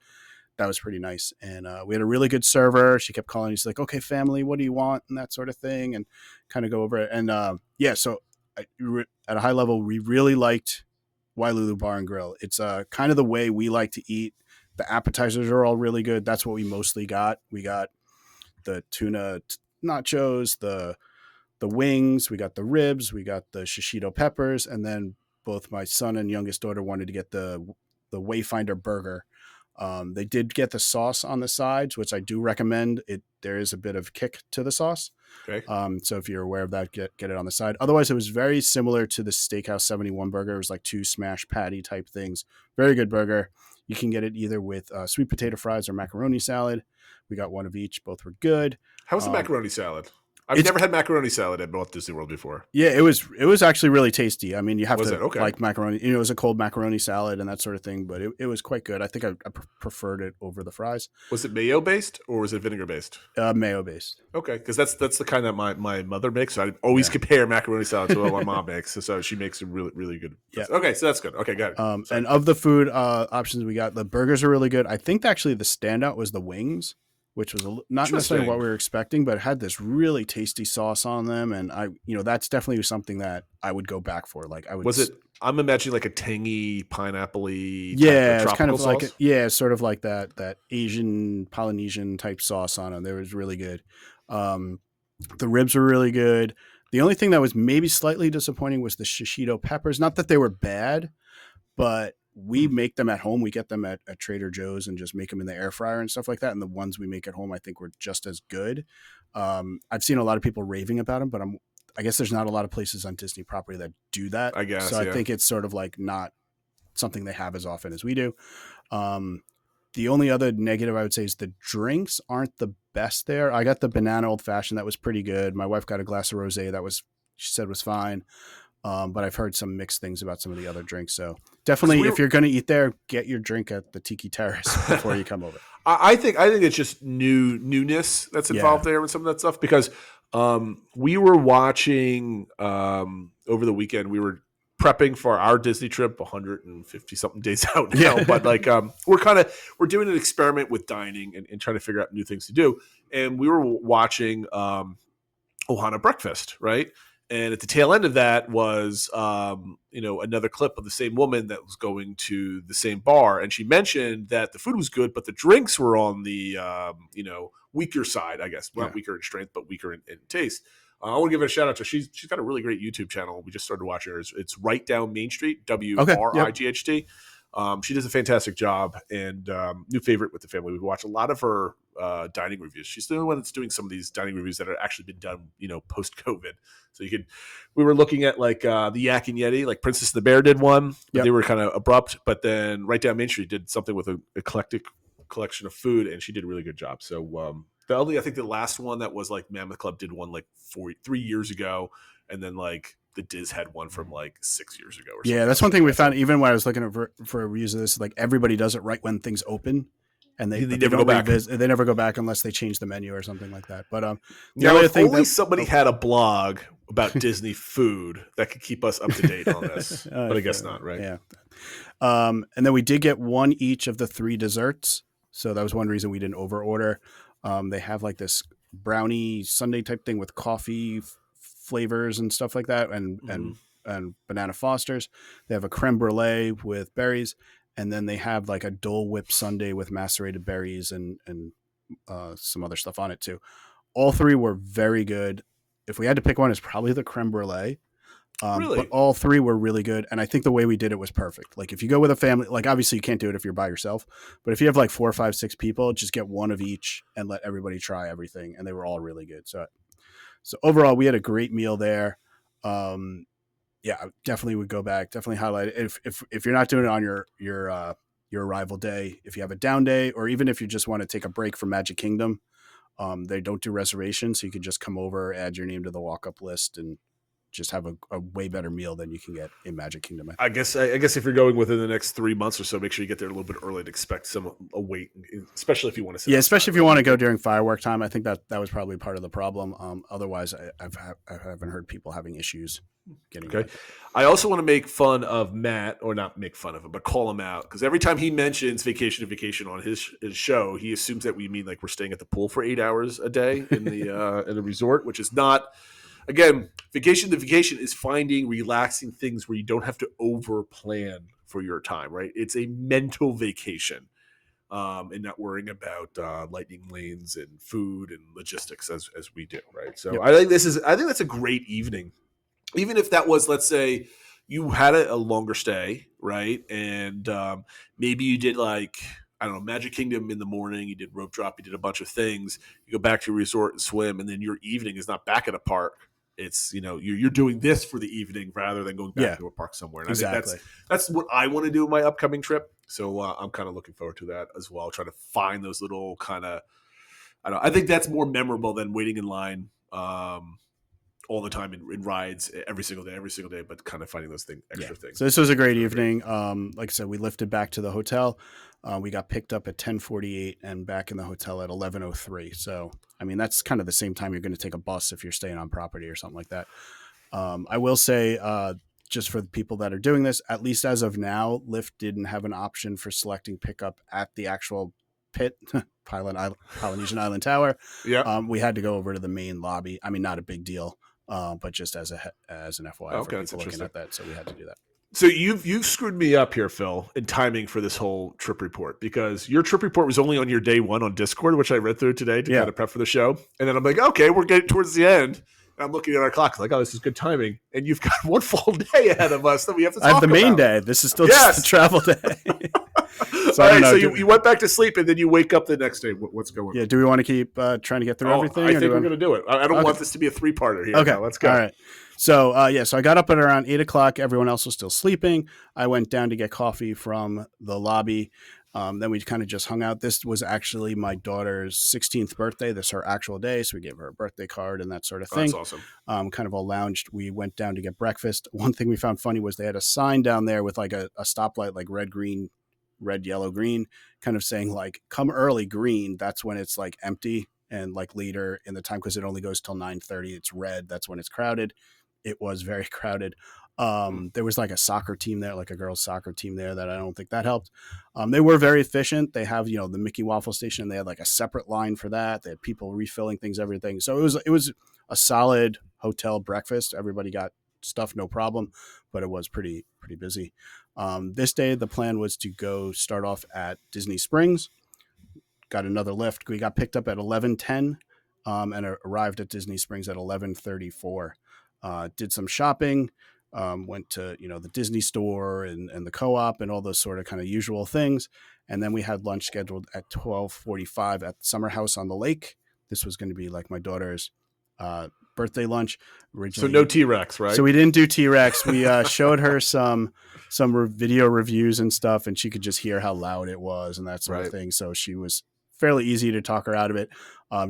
S6: pretty nice. And we had a really good server. She kept calling. She's like, "Okay, family, what do you want?" and that sort of thing, and kind of go over it. And so at a high level, we really liked Wailulu Bar and Grill. It's kind of the way we like to eat. The appetizers are all really good. That's what we mostly got. We got the tuna nachos, the wings, we got the ribs, we got the shishito peppers, and then both my son and youngest daughter wanted to get the Wayfinder burger. They did get the sauce on the sides, which I do recommend. There is a bit of kick to the sauce.
S7: Okay.
S6: So if you're aware of that, get it on the side. Otherwise, it was very similar to the Steakhouse 71 burger. It was like 2 smash patty type things. Very good burger. You can get it either with sweet potato fries or macaroni salad. We got one of each. Both were good.
S7: How was the macaroni salad? I've never had macaroni salad at Walt Disney World before.
S6: Yeah, it was actually really tasty. I mean, you have
S7: Was
S6: to
S7: it? Okay.
S6: like macaroni. It was a cold macaroni salad and that sort of thing, but it was quite good. I think I preferred it over the fries.
S7: Was it mayo based or was it vinegar based?
S6: Mayo based.
S7: Okay, because that's the kind that my mother makes. So I always compare macaroni salad to what my mom makes. So she makes a really, really good.
S6: Yeah.
S7: Okay, so that's good. Okay, got it.
S6: And of the food options we got, the burgers are really good. I think actually the standout was the wings, which was not necessarily what we were expecting, but it had this really tasty sauce on them. And that's definitely something that I would go back for. Like
S7: I'm imagining like a tangy, pineapple-y
S6: yeah, it's kind of
S7: sauce.
S6: like sort of like that Asian Polynesian type sauce on them. It was really good. The ribs were really good. The only thing that was maybe slightly disappointing was the shishito peppers. Not that they were bad, but we make them at home. We get them at Trader Joe's and just make them in the air fryer and stuff like that. And the ones we make at home, I think, were just as good. I've seen a lot of people raving about them, but I guess there's not a lot of places on Disney property that do that.
S7: I guess.
S6: So I think it's sort of like not something they have as often as we do. The only other negative I would say is the drinks aren't the best there. I got the banana old fashioned. That was pretty good. My wife got a glass of rosé. She said was fine. But I've heard some mixed things about some of the other drinks. So definitely, if you're going to eat there, get your drink at the Tiki Terrace before you come over.
S7: I think it's just newness that's involved there with some of that stuff, because we were watching over the weekend. We were prepping for our Disney trip 150 something days out now, but like we're doing an experiment with dining and trying to figure out new things to do. And we were watching Ohana Breakfast, right? And at the tail end of that was, another clip of the same woman that was going to the same bar. And she mentioned that the food was good, but the drinks were on the, weaker side, I guess. Not weaker in strength, but weaker in taste. I want to give her a shout out to her. She's got a really great YouTube channel. We just started watching her. It's Right Down Main Street, WRIGHT. She does a fantastic job, and new favorite with the family. We watch a lot of her dining reviews. She's the only one that's doing some of these dining reviews that are actually been done, post COVID. So we were looking at like the Yak and Yeti, like Princess and the Bear did one. But they were kind of abrupt, but then Right Down Main Street did something with an eclectic collection of food, and she did a really good job. So I think the last one that was like Mammoth Club did one like 3 years ago, and then like the Diz had one from like 6 years ago. Or something.
S6: Yeah, that's one thing we found. Even when I was looking for reviews of this, like everybody does it right when things open, and they never go back. They never go back unless they change the menu or something like that. But
S7: somebody had a blog about Disney food that could keep us up to date on this, but I guess not, right?
S6: Yeah. And then we did get one each of the 3 desserts, so that was one reason we didn't over order. They have like this brownie sundae type thing with coffee flavors and stuff like that, and banana Fosters. They have a creme brulee with berries, and then they have like a Dole Whip sundae with macerated berries and some other stuff on it too. All 3 were very good. If we had to pick one, it's probably the creme brulee.
S7: Really?
S6: But all 3 were really good, and I think the way we did it was perfect. Like if you go with a family, like obviously you can't do it if you're by yourself, but if you have like 4, 5, 6 people, just get one of each and let everybody try everything, and they were all really good. So overall, we had a great meal there. Definitely would go back. Definitely highlight it. If you're not doing it on your arrival day, if you have a down day, or even if you just want to take a break from Magic Kingdom, they don't do reservations, so you can just come over, add your name to the walk-up list, and just have a way better meal than you can get in Magic Kingdom.
S7: I guess if you're going within the next 3 months or so, make sure you get there a little bit early to expect a wait, especially if you want to sit.
S6: Yeah, especially if you want to go during firework time. I think that was probably part of the problem. Otherwise, I haven't heard people having issues getting.
S7: Okay. I also want to make fun of Matt, or not make fun of him, but call him out, because every time he mentions vacation on his show, he assumes that we mean like we're staying at the pool for 8 hours a day in the in the resort, which is not. Again, vacation is finding relaxing things where you don't have to over plan for your time, right? It's a mental vacation, and not worrying about lightning lanes and food and logistics as we do, right? So yep. I think that's a great evening. Even if that was, let's say, you had a longer stay, right? And maybe you did like, I don't know, Magic Kingdom in the morning, you did rope drop, you did a bunch of things, you go back to your resort and swim, and then your evening is not back at a park. It's, you're doing this for the evening rather than going back to a park somewhere. And
S6: exactly.
S7: I think that's what I want to do in my upcoming trip. So I'm kind of looking forward to that as well. Trying to find those little kind of, I think that's more memorable than waiting in line all the time in rides every single day, but kind of finding those extra things.
S6: So this was a great evening. Like I said, we lifted back to the hotel. We got picked up at 10:48 and back in the hotel at 11:03. So, I mean, that's kind of the same time you're going to take a bus if you're staying on property or something like that. I will say, just for the people that are doing this, at least as of now, Lyft didn't have an option for selecting pickup at the actual pit, Polynesian Island Tower.
S7: Yeah.
S6: We had to go over to the main lobby. I mean, not a big deal, but just as an FYI for people looking at that. So we had to do that.
S7: So you've screwed me up here, Phil, in timing for this whole trip report, because your trip report was only on your day one on Discord, which I read through today to kind of prep for the show. And then I'm like, okay, we're getting towards the end. I'm looking at our clock like, oh, this is good timing. And you've got one full day ahead of us that we have to talk
S6: I have the main
S7: about.
S6: day. This is still just the travel day.
S7: So, all right, so you went back to sleep and then you wake up the next day. What's going on?
S6: Yeah, do we want to keep trying to get through everything?
S7: I think we're going to do it. I don't want this to be a 3-parter here.
S6: Okay,
S7: now. Let's go.
S6: All right. So, so I got up at around 8 o'clock. Everyone else was still sleeping. I went down to get coffee from the lobby. Then we kind of just hung out. This was actually my daughter's 16th birthday. This is her actual day. So we gave her a birthday card and that sort of thing.
S7: That's awesome.
S6: Kind of all lounged. We went down to get breakfast. One thing we found funny was they had a sign down there with like a stoplight, like red, yellow, green, kind of saying like, come early, green. That's when it's like empty. And like later in the time, because it only goes till 9:30, it's red. That's when it's crowded. It was very crowded. There was like a soccer team there, like a girls' soccer team there that I don't think that helped. They were very efficient. They have, the Mickey Waffle Station. They had like a separate line for that. They had people refilling things, everything. So it was a solid hotel breakfast. Everybody got stuff, no problem, but it was pretty busy. This day, the plan was to go start off at Disney Springs. Got another lift. We got picked up at 11:10 and arrived at Disney Springs at 11:34. Did some shopping. Went to the Disney store and the co-op and all those sort of kind of usual things, and then we had lunch scheduled at 12:45 at Summer House on the Lake. This was going to be like my daughter's birthday lunch originally.
S7: So no T-Rex, right?
S6: So we didn't do T-Rex. We showed her some video reviews and stuff, and she could just hear how loud it was and that sort of thing. So she was fairly easy to talk her out of it.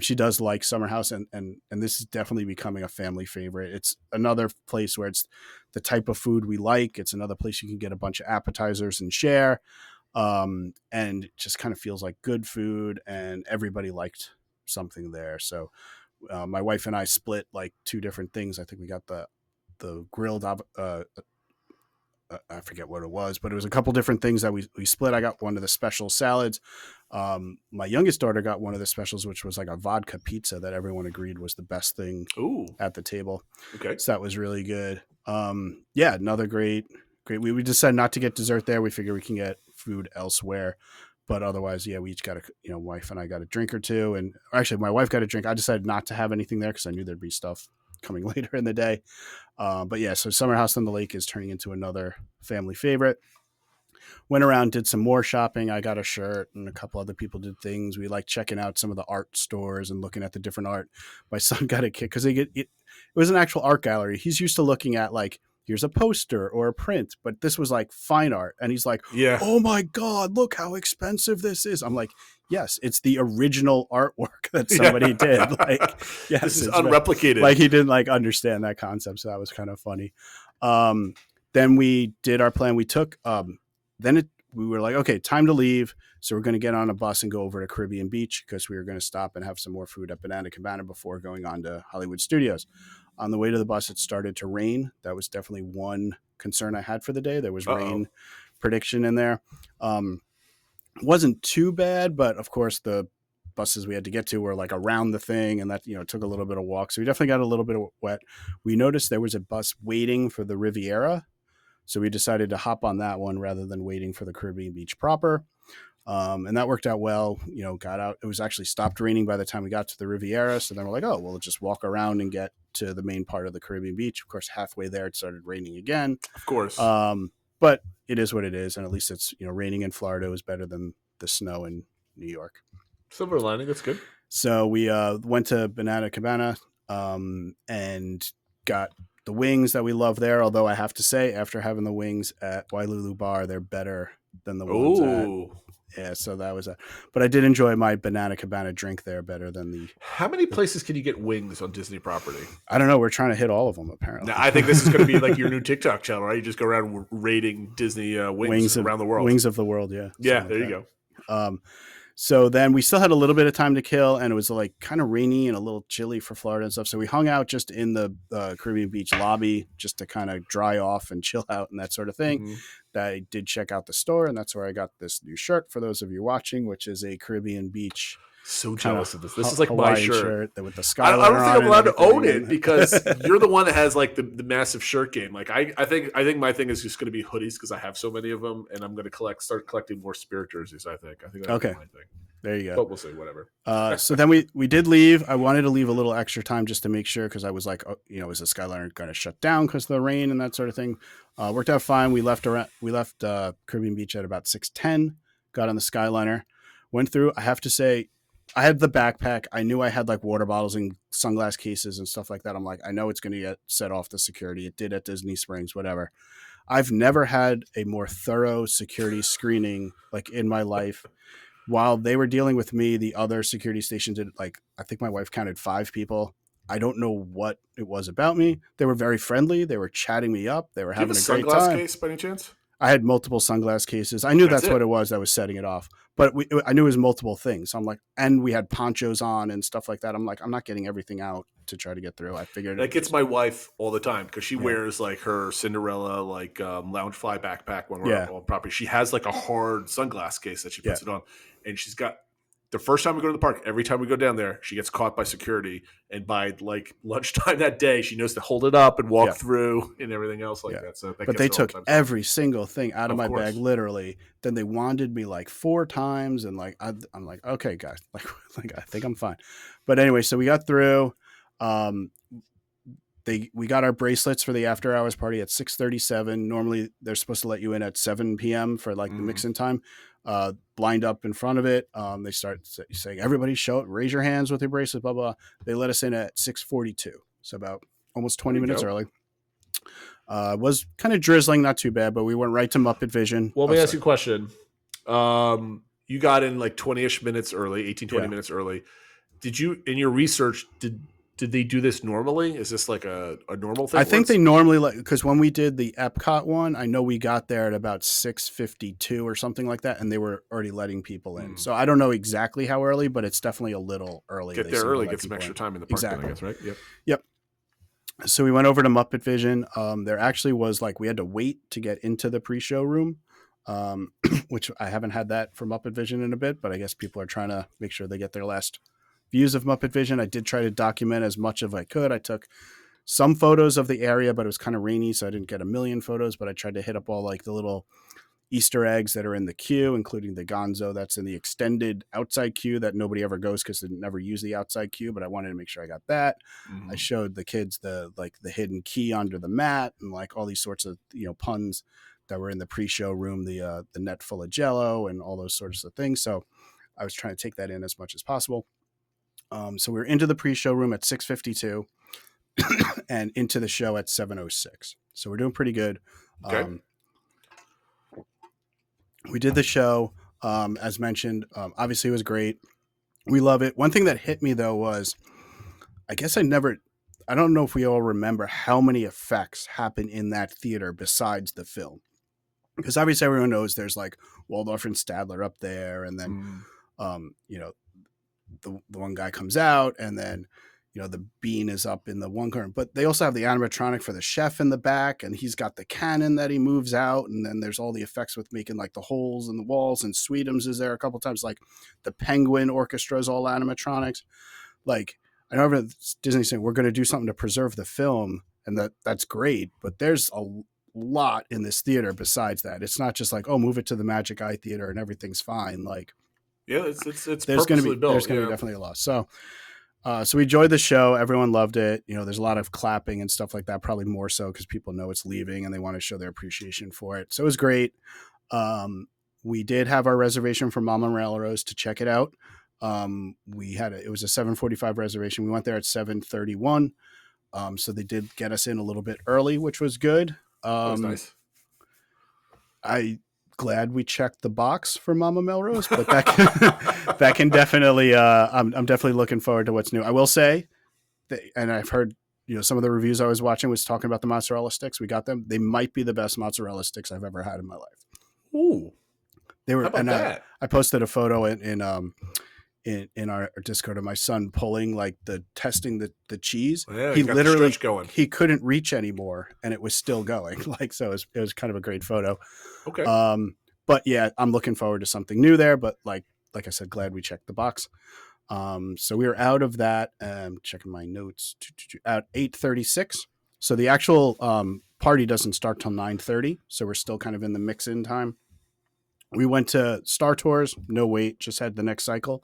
S6: She does like Summer House, and this is definitely becoming a family favorite. It's another place where it's the type of food we like. It's another place you can get a bunch of appetizers and share, and it just kind of feels like good food, and everybody liked something there. So my wife and I split like 2 different things. I think we got the grilled I forget what it was, but it was a couple different things that we split. I got one of the special salads. My youngest daughter got one of the specials, which was like a vodka pizza that everyone agreed was the best thing at the table. Okay. So that was really good. Another great. We decided not to get dessert there. We figure we can get food elsewhere. But otherwise, we each got wife and I got a drink or two. And actually, my wife got a drink. I decided not to have anything there because I knew there'd be stuff coming later in the day. So Summer House on the Lake is turning into another family favorite. Went around, did some more shopping. I got a shirt and a couple other people did things. We like checking out some of the art stores and looking at the different art. My son got a kick because it was an actual art gallery. He's used to looking at like, here's a poster or a print, but this was like fine art. And he's like, oh my God, look how expensive this is. I'm like, yes, it's the original artwork that somebody did. Like, yes,
S7: this is unreplicated.
S6: Like he didn't like understand that concept. So that was kind of funny. Then we did our plan. We took, we were like, okay, time to leave. So we're going to get on a bus and go over to Caribbean Beach because we were going to stop and have some more food at Banana Cabana before going on to Hollywood Studios. On the way to the bus, it started to rain. That was definitely one concern I had for the day. There was rain prediction in there. Wasn't too bad, but of course the buses we had to get to were like around the thing, and that took a little bit of walk. So we definitely got a little bit of wet. We noticed there was a bus waiting for the Riviera, so we decided to hop on that one rather than waiting for the Caribbean Beach proper. And that worked out well. Got out. It was actually stopped raining by the time we got to the Riviera. So then we're like, oh, we'll just walk around and get to the main part of the Caribbean Beach. Of course, halfway there, it started raining again.
S7: Of course.
S6: But it is what it is. And at least it's, raining in Florida is better than the snow in New York.
S7: Silver lining. That's good.
S6: So we went to Banana Cabana and got the wings that we love there. Although I have to say, after having the wings at Wailulu Bar, they're better than the ones at... Yeah, so that was but I did enjoy my Banana Cabana drink there better than the...
S7: How many places can you get wings on Disney property?
S6: I don't know. We're trying to hit all of them, apparently.
S7: Now, I think this is going to be like your new TikTok channel, right? You just go around rating Disney wings around the world.
S6: Wings of the world, yeah.
S7: Yeah, there you go.
S6: So then we still had a little bit of time to kill, and it was like kind of rainy and a little chilly for Florida and stuff. So we hung out just in the Caribbean Beach lobby just to kind of dry off and chill out and that sort of thing. Mm-hmm. I did check out the store, and that's where I got this new shirt for those of you watching, which is a Caribbean Beach.
S7: So jealous of this. This is like Hawaiian my shirt
S6: with the sky.
S7: I don't think I'm allowed to own it because you're the one that has like the massive shirt game. Like I think my thing is just going to be hoodies because I have so many of them, and I'm going to start collecting more Spirit jerseys. I think that's my thing.
S6: There you go.
S7: But we'll see. Whatever.
S6: So then we did leave. I wanted to leave a little extra time just to make sure, because I was like, oh, is the Skyliner going to shut down because of the rain and that sort of thing? Worked out fine. We left Caribbean Beach at about 6:10. Got on the Skyliner, went through. I have to say, I had the backpack. I knew I had like water bottles and sunglass cases and stuff like that. I'm like, I know it's going to get set off the security. It did at Disney Springs, whatever. I've never had a more thorough security screening like in my life. While they were dealing with me, the other security stations did, like, I think my wife counted 5 people. I don't know what it was about me. They were very friendly. They were chatting me up. They were having a great
S7: sunglass
S6: time.
S7: case by any chance?
S6: I had multiple sunglass cases. I knew that's what it was that was setting it off. But I knew it was multiple things. I'm like, and we had ponchos on and stuff like that. I'm like, I'm not getting everything out to try to get through. I figured
S7: that gets my wife all the time because she wears like her Cinderella like Loungefly backpack when we're on property. She has like a hard sunglass case that she puts it on, and she's got the first time we go to the park. Every time we go down there, she gets caught by security, and by like lunchtime that day, she knows to hold it up and walk through and everything else like that. So,
S6: but they took every single thing out of my bag, literally. Then they wanded me like 4 times, and like I'm like, okay, guys, like I think I'm fine. But anyway, so we got through. We got our bracelets for the after hours party at 6:37. Normally they're supposed to let you in at 7 p.m. for like the mix-in time. Lined up in front of it. They start saying, everybody show it, raise your hands with your bracelet, blah, blah. They let us in at 6:42. So about almost 20 minutes early. Was kind of drizzling, not too bad, but we went right to Muppet Vision.
S7: Well, let me ask you a question. You got in like 20-ish minutes early, 20 minutes early. Did you, in your research, did they do this normally? Is this like a normal thing?
S6: I think they normally, because when we did the Epcot one, I know we got there at about 6:52 or something like that, and they were already letting people in. So I don't know exactly how early, but it's definitely a little early.
S7: Get there early, get some extra time in the park, I guess, right?
S6: Yep. So we went over to Muppet Vision. There actually was like, we had to wait to get into the pre-show room, which I haven't had that for Muppet Vision in a bit, but I guess people are trying to make sure they get their last views of Muppet Vision. I did try to document as much as I could. I took some photos of the area, but it was kind of rainy, so I didn't get a million photos, but I tried to hit up all like the little Easter eggs that are in the queue, including the Gonzo that's in the extended outside queue that nobody ever goes because they never use the outside queue, but I wanted to make sure I got that. I showed the kids the hidden key under the mat and like all these sorts of, puns that were in the pre-show room, the net full of Jello and all those sorts of things. So I was trying to take that in as much as possible. So we were into the pre-show room at 6:52 and into the show at 7:06. So we're doing pretty good.
S7: Okay.
S6: We did the show, as mentioned. Obviously, it was great. We love it. One thing that hit me, though, was I don't know if we all remember how many effects happen in that theater besides the film. Because obviously everyone knows there's like Waldorf and Stadler up there, and then, the one guy comes out, and then the bean is up in the one corner, but they also have the animatronic for the chef in the back, and he's got the cannon that he moves out, and then there's all the effects with making like the holes in the walls, and Sweetums is there a couple times, like the Penguin Orchestra is all animatronics. Like I know Disney saying we're going to do something to preserve the film, and that's great, but there's a lot in this theater besides that. It's not just like, oh, move it to the Magic Eye Theater and everything's fine. Like,
S7: yeah, it's
S6: there's going to be
S7: built.
S6: There's going to be definitely a lot. So we enjoyed the show. Everyone loved it. There's a lot of clapping and stuff like that, probably more so because people know it's leaving and they want to show their appreciation for it. So it was great. We did have our reservation for Mama Melrose to check it out. It was a 7:45 reservation. We went there at 7:31. So they did get us in a little bit early, which was good.
S7: That was nice.
S6: Glad we checked the box for Mama Melrose, but that can definitely I'm definitely looking forward to what's new. I will say that, and I've heard some of the reviews I was watching was talking about the mozzarella sticks. We got them. They might be the best mozzarella sticks I've ever had in my life.
S7: Ooh,
S6: they were.
S7: How about that?
S6: I posted a photo in our Discord of my son pulling testing the cheese.
S7: Yeah,
S6: he literally
S7: going.
S6: He couldn't reach anymore and it was still going. So it was kind of a great photo.
S7: Okay.
S6: But yeah, I'm looking forward to something new there, but like I said, glad we checked the box. So we were out of that, checking my notes at 8:36. So the actual party doesn't start till 9:30, so we're still kind of in the mix-in time. We went to Star Tours, no wait, just had the next cycle.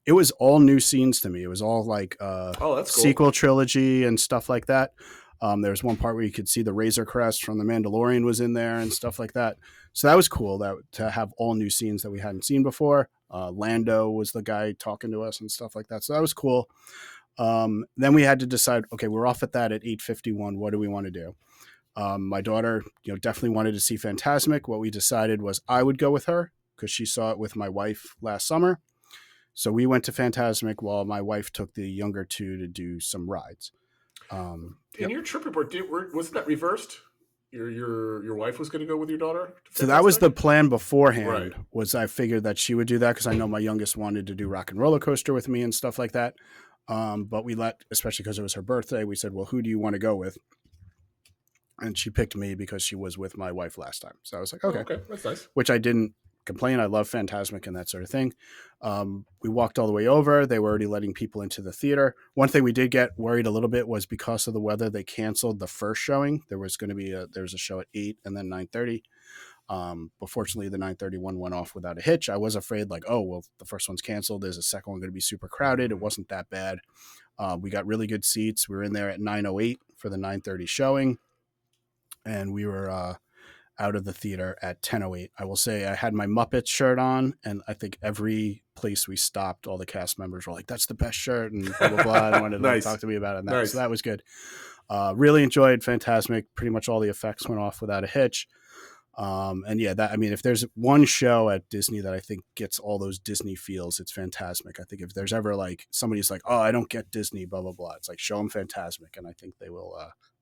S6: It was all new scenes to me. It was all like
S7: That's cool.
S6: sequel trilogy and stuff like that. There was one part where you could see the Razor Crest from The Mandalorian was in there and stuff like that. So that was cool to have all new scenes that we hadn't seen before. Lando was the guy talking to us and stuff like that. So that was cool. Then we had to decide, okay, we're off at that at 8:51. What do we want to do? My daughter, definitely wanted to see Fantasmic. What we decided was I would go with her because she saw it with my wife last summer. So we went to Fantasmic while my wife took the younger two to do some rides.
S7: In your trip report, wasn't that reversed? Your wife was going to go with your daughter?
S6: So that was the plan beforehand.
S7: Right.
S6: Was I figured that she would do that because I know my youngest wanted to do Rock and Roller Coaster with me and stuff like that. But we especially because it was her birthday, we said, well, who do you want to go with? And she picked me because she was with my wife last time. So I was like, okay,
S7: that's nice.
S6: Which I didn't complain. I love Fantasmic and that sort of thing. We walked all the way over. They were already letting people into the theater. One thing we did get worried a little bit was because of the weather, they canceled the first showing. There was going to be there was a show at 8 and then 9:30. But fortunately, the 9:30 one went off without a hitch. I was afraid like, oh, well, the first one's canceled. Is the second one going to be super crowded? It wasn't that bad. We got really good seats. We were in there at 9:08 for the 9:30 showing. And we were out of the theater at 10:08. I will say I had my Muppets shirt on, and I think every place we stopped, all the cast members were like, that's the best shirt, and blah, blah, blah. And wanted to talk to me about it. And that.
S7: Nice.
S6: So that was good. Really enjoyed Fantasmic. Pretty much all the effects went off without a hitch. And yeah, if there's one show at Disney that I think gets all those Disney feels, it's Fantasmic. I think if there's ever like somebody's like, oh, I don't get Disney, blah, blah, blah. It's like, show them Fantasmic. And I think they will,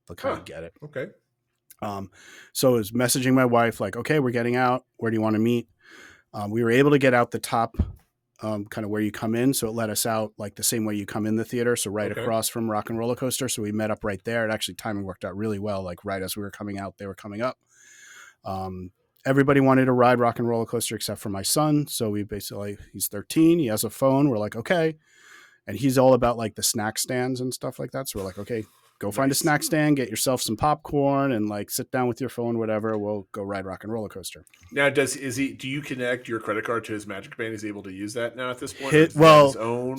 S6: they'll kind of get it.
S7: Okay.
S6: So I was messaging my wife like, okay, we're getting out. Where do you want to meet? We were able to get out the top, kind of where you come in. So it let us out like the same way you come in the theater. So right across from Rock and Roller Coaster. So we met up right there. It actually timing worked out really well. Like right as we were coming out, they were coming up. Everybody wanted to ride Rock and Roller Coaster except for my son. So we basically, he's 13. He has a phone. We're like, okay. And he's all about like the snack stands and stuff like that. So we're like, okay, go find a snack stand, get yourself some popcorn, and like sit down with your phone, whatever. We'll go ride Rock and Roller Coaster.
S7: Now, do you connect your credit card to his Magic Band? Is he able to use that now at this point?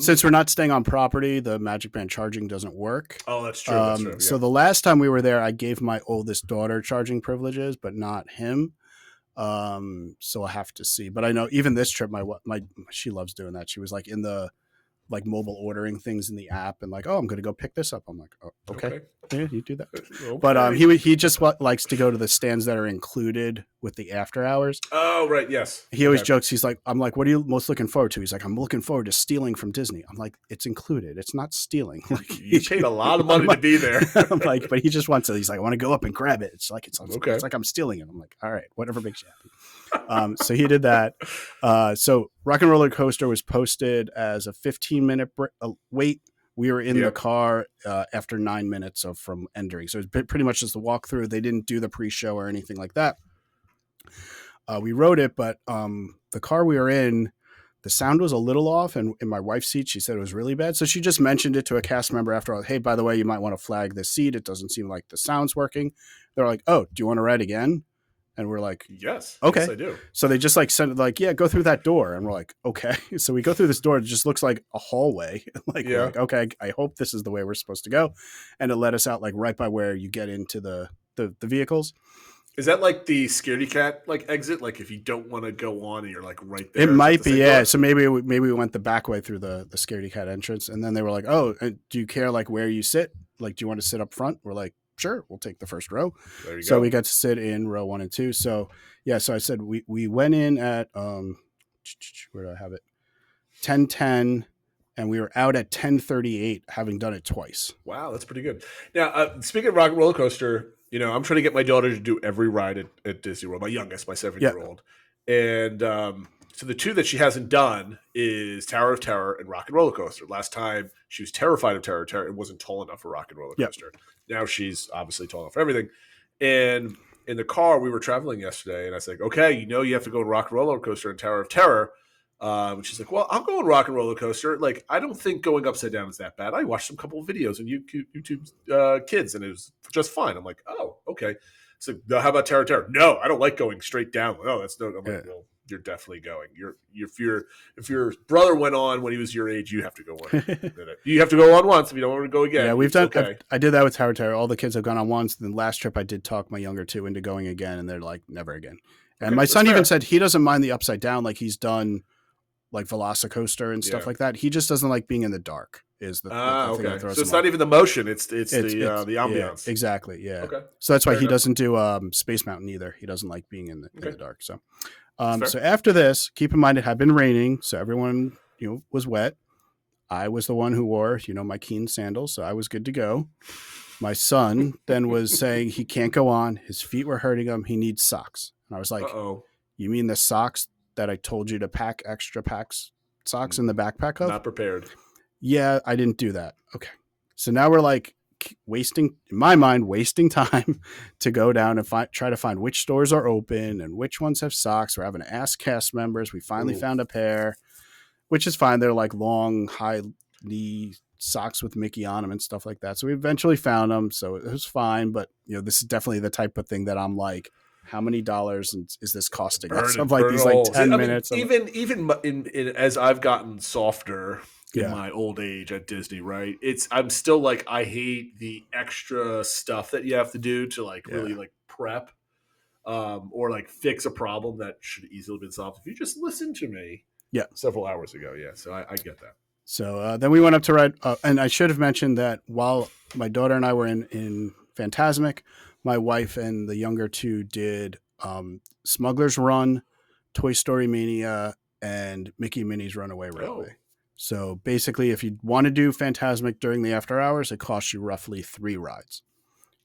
S6: Since we're not staying on property, the Magic Band charging doesn't work.
S7: Oh, that's true. That's true. Yeah.
S6: So the last time we were there, I gave my oldest daughter charging privileges, but not him. So I'll have to see. But I know even this trip, she loves doing that. She was like in the like mobile ordering things in the app and like, oh, I'm going to go pick this up. I'm like, oh, okay. Yeah, you do that. Okay. But he just likes to go to the stands that are included with the after hours.
S7: Oh, right. Yes.
S6: He always jokes. He's like, I'm like, what are you most looking forward to? He's like, I'm looking forward to stealing from Disney. I'm like, it's included. It's not stealing. Like,
S7: you paid a lot of money to be there.
S6: I'm like, but he just wants to, he's like, I want to go up and grab it. It's like I'm stealing it. I'm like, all right, whatever makes you happy. So he did that. So Rock and Roller Coaster was posted as a 15-minute wait. We were in the car after 9 minutes from entering. So it was pretty much just the walkthrough. They didn't do the pre-show or anything like that. We rode it, but the car we were in, the sound was a little off. And in my wife's seat, she said it was really bad. So she just mentioned it to a cast member after all. Hey, by the way, you might want to flag this seat. It doesn't seem like the sound's working. They're like, oh, do you want to ride again? And we're like,
S7: yes,
S6: okay.
S7: Yes, I do.
S6: So they just like sent it like, yeah, go through that door. And we're like, okay. So we go through this door. It just looks like a hallway. We're like, okay, I hope this is the way we're supposed to go. And it let us out like right by where you get into the vehicles.
S7: Is that like the scaredy cat like exit? Like if you don't want to go on and you're like right there?
S6: It might be, yeah. Door? So maybe we went the back way through the scaredy cat entrance. And then they were like, oh, do you care like where you sit? Like, do you want to sit up front? We're like, sure, we'll take the first row. There you go. So we got to sit in row 1 and 2. So yeah, so I said we went in at where do I have it? 10:10, and we were out at 10:38, having done it twice.
S7: Wow, that's pretty good. Now, speaking of Rock and Roller Coaster, I'm trying to get my daughter to do every ride at Disney World. My youngest, my 7-year-old, and so the two that she hasn't done is Tower of Terror and Rock and Roller Coaster. Last time she was terrified of Tower of Terror. It wasn't tall enough for Rock and Roller Coaster. Yep. Now she's obviously tall enough for everything. And in the car, we were traveling yesterday, and I was like, okay, you have to go to Rock and Roller Coaster and Tower of Terror. And she's like, well, I'll go on Rock and Roller Coaster. Like, I don't think going upside down is that bad. I watched some couple of videos on YouTube Kids, and it was just fine. I'm like, oh, okay. So how about Tower of Terror? No, I don't like going straight down. No, that's no. I'm like, well, you're definitely going. If your brother went on when he was your age, you have to go on. You have to go on once if you don't want to go again.
S6: Yeah, we've
S7: It's
S6: done.
S7: okay.
S6: I did that with Tower Terror. All the kids have gone on once. The last trip I did talk my younger two into going again, and they're like, never again. And
S7: Okay,
S6: my
S7: that's
S6: son even
S7: fair.
S6: said he doesn't mind the upside down, like he's done like Velocicoaster and stuff
S7: Yeah.
S6: like that. He just doesn't like being in the dark. Is the thing that
S7: Okay.
S6: throws
S7: So it's
S6: him
S7: not
S6: off.
S7: even the motion; it's the
S6: Yeah,
S7: ambiance.
S6: exactly. Yeah.
S7: Okay.
S6: So that's why
S7: Fair
S6: he
S7: enough.
S6: doesn't do Space Mountain either. He doesn't like being in the
S7: Okay.
S6: dark. So,
S7: fair.
S6: so after this, keep in mind it had been raining, so everyone was wet. I was the one who wore my Keen sandals, so I was good to go. My son then was saying he can't go on. His feet were hurting him. He needs socks. And I was like,
S7: Uh-oh.
S6: you mean the socks that I told you to pack extra socks in the backpack of?
S7: Not prepared.
S6: Yeah, I didn't do that. Okay. So now we're like wasting time to go down and try to find which stores are open and which ones have socks. We're having to ask cast members. We finally
S7: Ooh.
S6: found a pair, which is fine. They're like long, high knee socks with Mickey on them and stuff like that. So we eventually found them. So it was fine. But, this is definitely the type of thing that I'm like, how many dollars is this costing us? Of like these like 10 minutes.
S7: Even in as I've gotten softer in
S6: Yeah.
S7: my old age at Disney, right? I'm still like, I hate the extra stuff that you have to do to like really like prep or like fix a problem that should easily have been solved if you just listened to me several hours ago. Yeah. So I get that.
S6: So then we went up to ride, and I should have mentioned that while my daughter and I were in Fantasmic, my wife and the younger two did Smuggler's Run, Toy Story Mania, and Mickey and Minnie's Runaway Railway.
S7: Oh.
S6: So basically, if you want to do Fantasmic during the after hours, it costs you roughly 3 rides.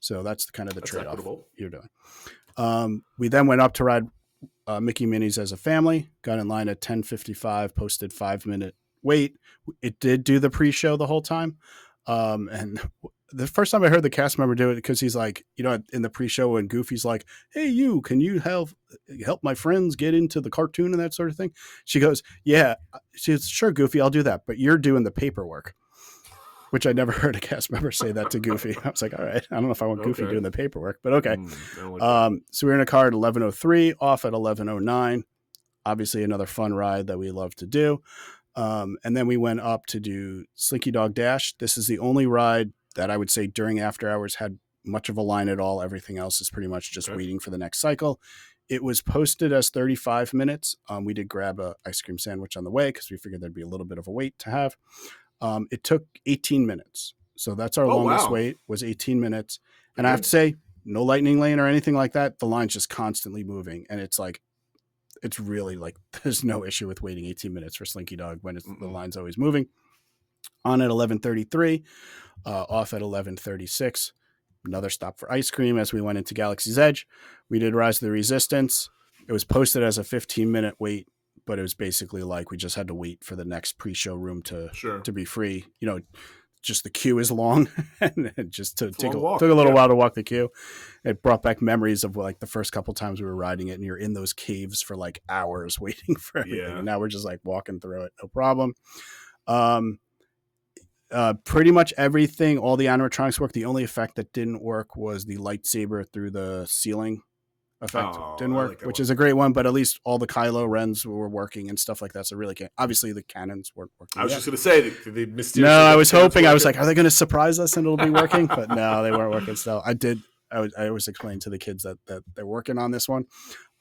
S6: So that's kind of the trade-off
S7: equitable.
S6: you're doing. We then went up to ride Mickey and Minnie's as a family, got in line at 10:55, posted 5-minute wait. It did do the pre-show the whole time. And the first time I heard the cast member do it, because he's like, in the pre-show when Goofy's like, hey, can you help my friends get into the cartoon and that sort of thing? She goes, yeah. She goes, sure, Goofy, I'll do that. But you're doing the paperwork, which I never heard a cast member say that to Goofy. I was like, all right, I don't know if I want Goofy
S7: Okay.
S6: doing the paperwork, but okay.
S7: I don't like that.
S6: So we were in a car at 11:03, off at 11:09. Obviously another fun ride that we love to do. And then we went up to do Slinky Dog Dash. This is the only ride that I would say during after hours had much of a line at all. Everything else is pretty much just waiting for the next cycle. It was posted as 35 minutes. We did grab a ice cream sandwich on the way because we figured there'd be a little bit of a wait to have. It took 18 minutes. So that's our longest wait, was 18 minutes. And I have to say, no lightning lane or anything like that. The line's just constantly moving. And it's like, it's really like, there's no issue with waiting 18 minutes for Slinky Dog when the line's always moving. On at 11:33, off at 11:36. Another stop for ice cream as we went into Galaxy's Edge. We did Rise of the Resistance. It was posted as a 15-minute wait, but it was basically like we just had to wait for the next pre-show room to be free. Just the queue is long, and just to took a little while to walk the queue. It brought back memories of like the first couple times we were riding it, and you're in those caves for like hours waiting for everything.
S7: Yeah.
S6: And now we're just like walking through it, no problem. Pretty much everything, all the animatronics work. The only effect that didn't work was the lightsaber through the ceiling effect. Didn't work, which is a great one, but at least all the Kylo Rens were working and stuff like that. So really obviously the cannons weren't working.
S7: I was just going to say the mysterious.
S6: No, I was hoping. I was like, are they going to surprise us and it'll be working? But no, they weren't working still. I always explained to the kids that they're working on this one.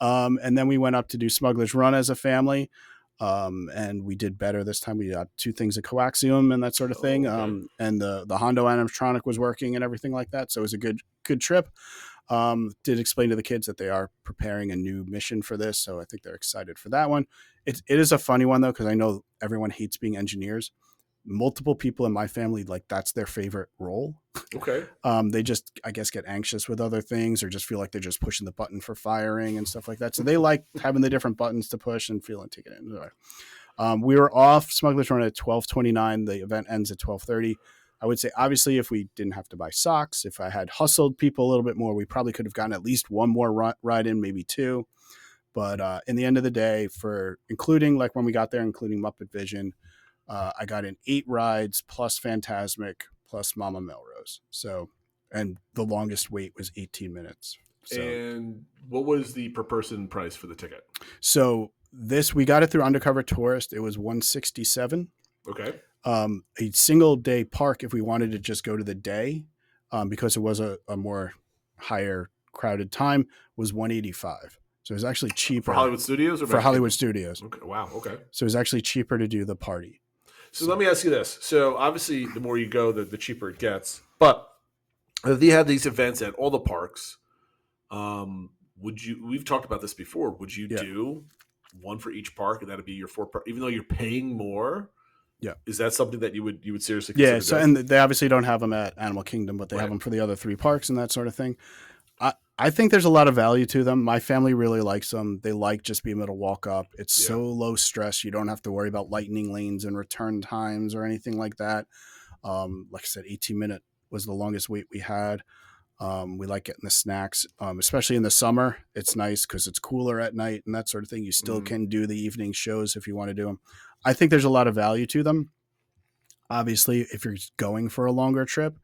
S6: And then we went up to do Smuggler's Run as a family. And we did better this time. We got 2 things of coaxium and that sort of thing.
S7: Okay.
S6: And the Hondo animatronic was working and everything like that. So it was a good trip. Did explain to the kids that they are preparing a new mission for this. So I think they're excited for that one. It is a funny one though, because I know everyone hates being engineers. Multiple people in my family, like that's their favorite role.
S7: Okay.
S6: They just, I guess, get anxious with other things or just feel like they're just pushing the button for firing and stuff like that. So they like having the different buttons to push and feeling to get in. We were off Smuggler's Run at 12:29. The event ends at 12:30. I would say, obviously, if we didn't have to buy socks, if I had hustled people a little bit more, we probably could have gotten at least one more ride in, maybe 2. But in the end of the day, for including like when we got there, including Muppet Vision, I got in 8 rides plus Fantasmic plus Mama Melrose. So, and the longest wait was 18 minutes. So,
S7: And what was the per person price for the ticket?
S6: So this, we got it through Undercover Tourist. It was $167.
S7: Okay.
S6: A single day park, if we wanted to just go to the day, because it was a more higher crowded time, was $185. So it was actually cheaper
S7: For Hollywood Studios? Or
S6: for Hollywood Studios.
S7: Okay. Wow. Okay.
S6: So it was actually cheaper to do the party.
S7: So let me ask you this. So obviously, the more you go, the cheaper it gets. But if you have these events at all the parks, would you? We've talked about this before. Would you do one for each park, and that'd be your 4 park, even though you're paying more?
S6: Yeah.
S7: Is that something that you would seriously consider?
S6: Yeah. So
S7: doing?
S6: and they obviously don't have them at Animal Kingdom, but they have them for the other 3 parks and that sort of thing. I think there's a lot of value to them. My family really likes them. They like just being able to walk up. It's so low stress. You don't have to worry about lightning lanes and return times or anything like that. Like I said, 18-minute was the longest wait we had. We like getting the snacks, especially in the summer. It's nice because it's cooler at night and that sort of thing. You still can do the evening shows if you want to do them. I think there's a lot of value to them. Obviously, if you're going for a longer trip,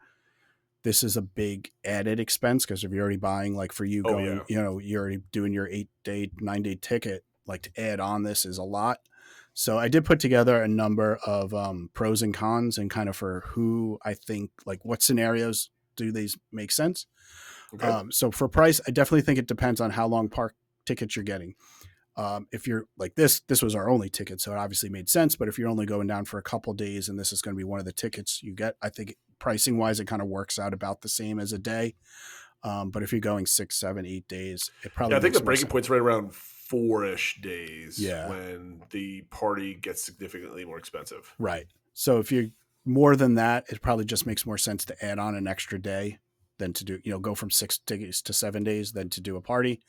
S6: this is a big added expense because if you're already buying, like for you going, you're already doing your 8-day, 9-day ticket, like to add on this is a lot. So I did put together a number of pros and cons and kind of for who I think, like what scenarios do these make sense? Okay. So for price, I definitely think it depends on how long park tickets you're getting. If you're like this was our only ticket, so it obviously made sense. But if you're only going down for a couple days and this is going to be one of the tickets you get, I think pricing wise, it kind of works out about the same as a day. But if you're going 6, 7, 8 days, it probably
S7: I think the breaking point's right around 4-ish days.
S6: Yeah.
S7: When the party gets significantly more expensive.
S6: Right. So if you're more than that, it probably just makes more sense to add on an extra day than to do, go from 6 days to 7 days than to do a party.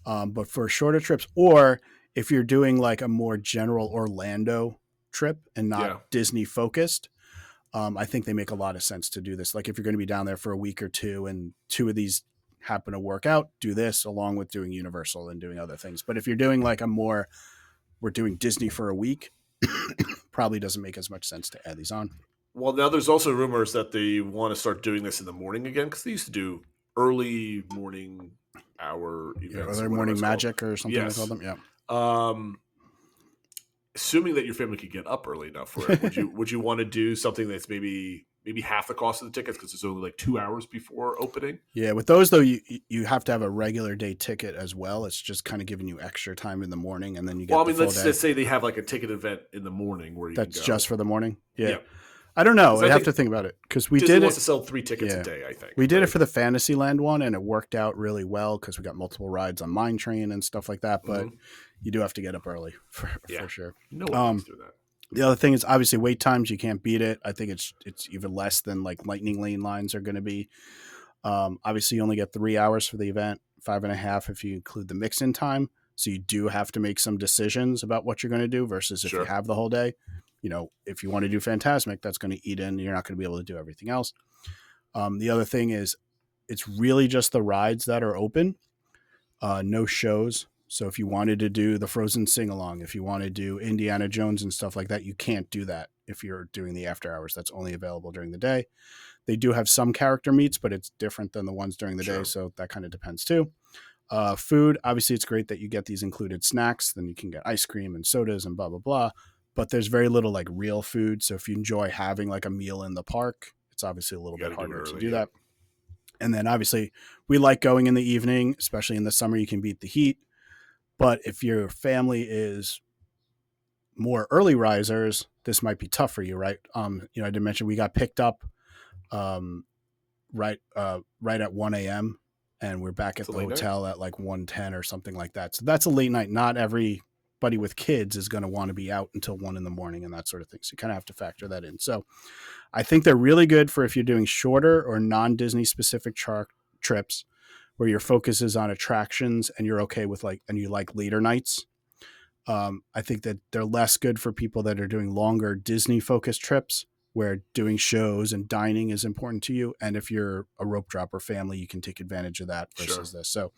S6: But for shorter trips, or if you're doing like a more general Orlando trip and not Disney focused, I think they make a lot of sense to do this. Like if you're going to be down there for a week or 2 and 2 of these happen to work out, do this along with doing Universal and doing other things. But if you're doing like we're doing Disney for a week, probably doesn't make as much sense to add these on.
S7: Well, now there's also rumors that they want to start doing this in the morning again because they used to do early morning hour events.
S6: Early morning magic or something they call them. Yeah.
S7: Assuming that your family could get up early enough for it, would you want to do something that's maybe half the cost of the tickets because it's only like 2 hours before opening?
S6: Yeah, with those though, you have to have a regular day ticket as well. It's just kind of giving you extra time in the morning, and then you get. Well, I mean,
S7: let's just say they have like a ticket event in the morning where you
S6: that's
S7: can go.
S6: Just for the morning. Yeah. I don't know. I have to think about it because we
S7: Disney
S6: did
S7: wants to sell 3 tickets a day. I think
S6: we did it for the Fantasyland one, and it worked out really well because we got multiple rides on Mine Train and stuff like that. But you do have to get up early for sure.
S7: No one wants to do that.
S6: The other thing is obviously wait times. You can't beat it. I think it's even less than like lightning lane lines are going to be. Obviously, you only get 3 hours for the event, 5.5 if you include the mix-in time. So you do have to make some decisions about what you're going to do versus if you have the whole day. If you want to do Fantasmic, that's going to eat in. You're not going to be able to do everything else. The other thing is it's really just the rides that are open, no shows. So if you wanted to do the Frozen sing-along, if you want to do Indiana Jones and stuff like that, you can't do that if you're doing the after hours. That's only available during the day. They do have some character meets, but it's different than the ones during the day. So that kind of depends too. Food, obviously it's great that you get these included snacks. Then you can get ice cream and sodas and blah, blah, blah. But there's very little like real food. So if you enjoy having like a meal in the park, it's obviously a little bit harder to do that. And then obviously we like going in the evening, especially in the summer, you can beat the heat. But if your family is more early risers, this might be tough for you, right? I did mention we got picked up right at 1 a.m. and we're back at the hotel at like 1:10 or something like that. So that's a late night. Not everybody with kids is going to want to be out until 1 a.m. and that sort of thing. So you kind of have to factor that in. So I think they're really good for if you're doing shorter or non-Disney specific trips where your focus is on attractions and you're okay with and you like later nights. I think that they're less good for people that are doing longer Disney focused trips where doing shows and dining is important to you. And if you're a rope dropper family, you can take advantage of that versus this. So,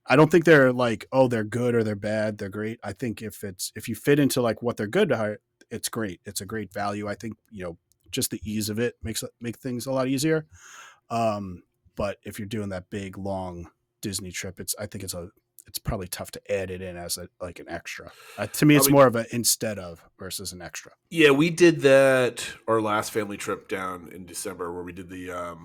S6: I don't think they're like, oh, they're good or they're bad. They're great. I think if you fit into like what they're good to, it's great. It's a great value. I think, just the ease of it make things a lot easier. But if you're doing that big, long Disney trip, I think it's it's probably tough to add it in as like an extra. To me, it's
S7: I mean,
S6: more of an instead of versus an extra.
S7: Yeah, we did that our last family trip down in December where we did the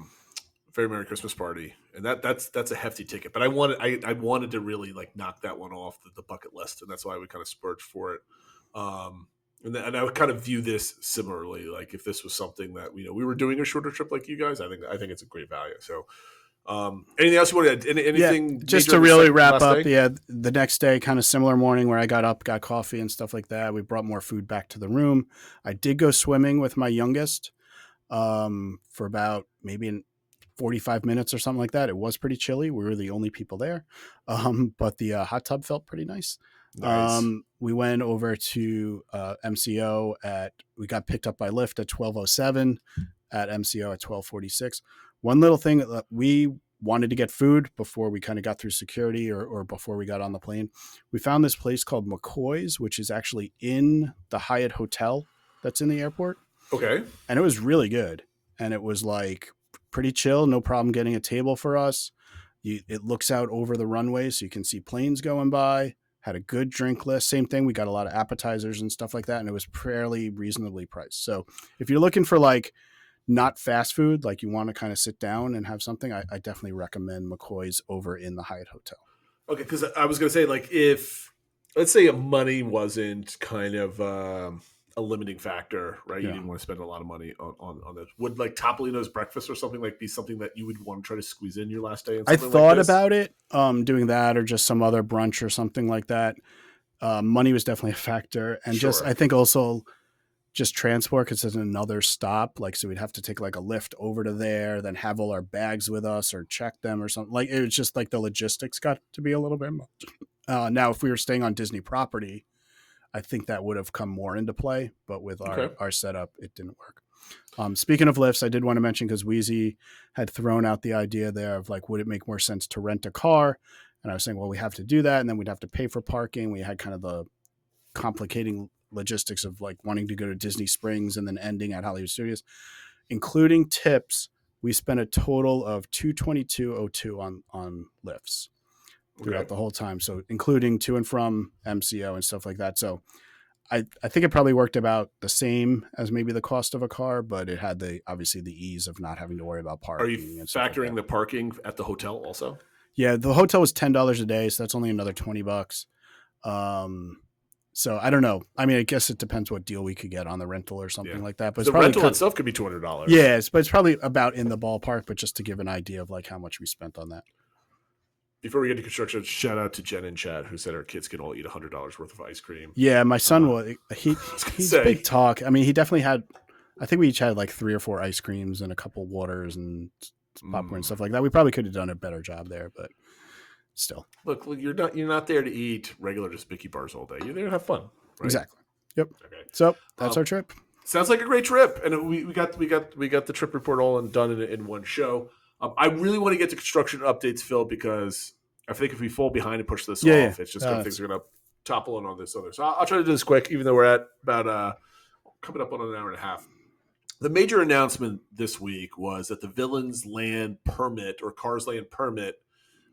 S7: Very Merry Christmas Party, and that's a hefty ticket. But I wanted to really like knock that one off the bucket list, and that's why we kind of spurged for it. And I would kind of view this similarly. Like if this was something that we were doing a shorter trip like you guys, I think it's a great value. So. Anything else you want to add? Anything
S6: just to really wrap up? Day? Yeah, the next day, kind of similar morning where I got up, got coffee and stuff like that. We brought more food back to the room. I did go swimming with my youngest for about maybe 45 minutes or something like that. It was pretty chilly. We were the only people there, but the hot tub felt pretty nice. We went over to MCO we got picked up by Lyft at 12:07, at MCO at 12:46. One little thing, we wanted to get food before we kind of got through security or before we got on the plane. We found this place called McCoy's, which is actually in the Hyatt Hotel that's in the airport.
S7: Okay.
S6: And it was really good. And it was like pretty chill, no problem getting a table for us. It looks out over the runway so you can see planes going by. Had a good drink list. Same thing. We got a lot of appetizers and stuff like that. And it was fairly reasonably priced. So if you're looking for like not fast food, like you want to kind of sit down and have something, I definitely recommend McCoy's over in the Hyatt Hotel.
S7: Okay, because I was going to say, like, if, let's say money wasn't kind of a limiting factor, right? Yeah. You didn't want to spend a lot of money on this. Would, like, Topolino's breakfast or something, like, be something that you would want to try to squeeze in your last day?
S6: I thought about it, doing that or just some other brunch or something like that. Money was definitely a factor. And just, I think also just transport, because it's another stop, like, so we'd have to take like a lift over to there, then have all our bags with us or check them or something. Like, it was just like the logistics got to be a little bit much. Now if we were staying on Disney property, I think that would have come more into play, but with our setup, it didn't work. Speaking of lifts, I did want to mention, because Wheezy had thrown out the idea there of like, would it make more sense to rent a car? And I was saying, well, we have to do that, and then we'd have to pay for parking. We had kind of the complicating logistics of like wanting to go to Disney Springs and then ending at Hollywood Studios. Including tips, we spent a total of $222.02 on lifts throughout the whole time. So including to and from MCO and stuff like that. So I think it probably worked about the same as maybe the cost of a car, but it had obviously the ease of not having to worry about parking.
S7: Are you factoring the parking at the hotel also?
S6: Yeah, the hotel was $10 a day, so that's only another $20. So I don't know. I mean, I guess it depends what deal we could get on the rental or something like that. But
S7: the rental itself could be $200.
S6: Yes, but it's probably about in the ballpark. But just to give an idea of like how much we spent on that.
S7: Before we get to construction, shout out to Jen and Chad, who said our kids can all eat $100 worth of ice cream.
S6: Yeah, my son he's big talk. I mean, he definitely had. I think we each had like 3 or 4 ice creams and a couple waters and popcorn and stuff like that. We probably could have done a better job there, but. Still,
S7: look, you're not there to eat regular just Mickey bars all day. You're there to have fun. Right?
S6: Exactly. Yep. Okay. So that's our trip.
S7: Sounds like a great trip, and we got the trip report all done in one show. I really want to get to construction updates, Phil, because I think if we fall behind and push this off, it's just things are going to topple in on this other. So I'll try to do this quick, even though we're at about coming up on an hour and a half. The major announcement this week was that the Villains Land permit or Cars Land permit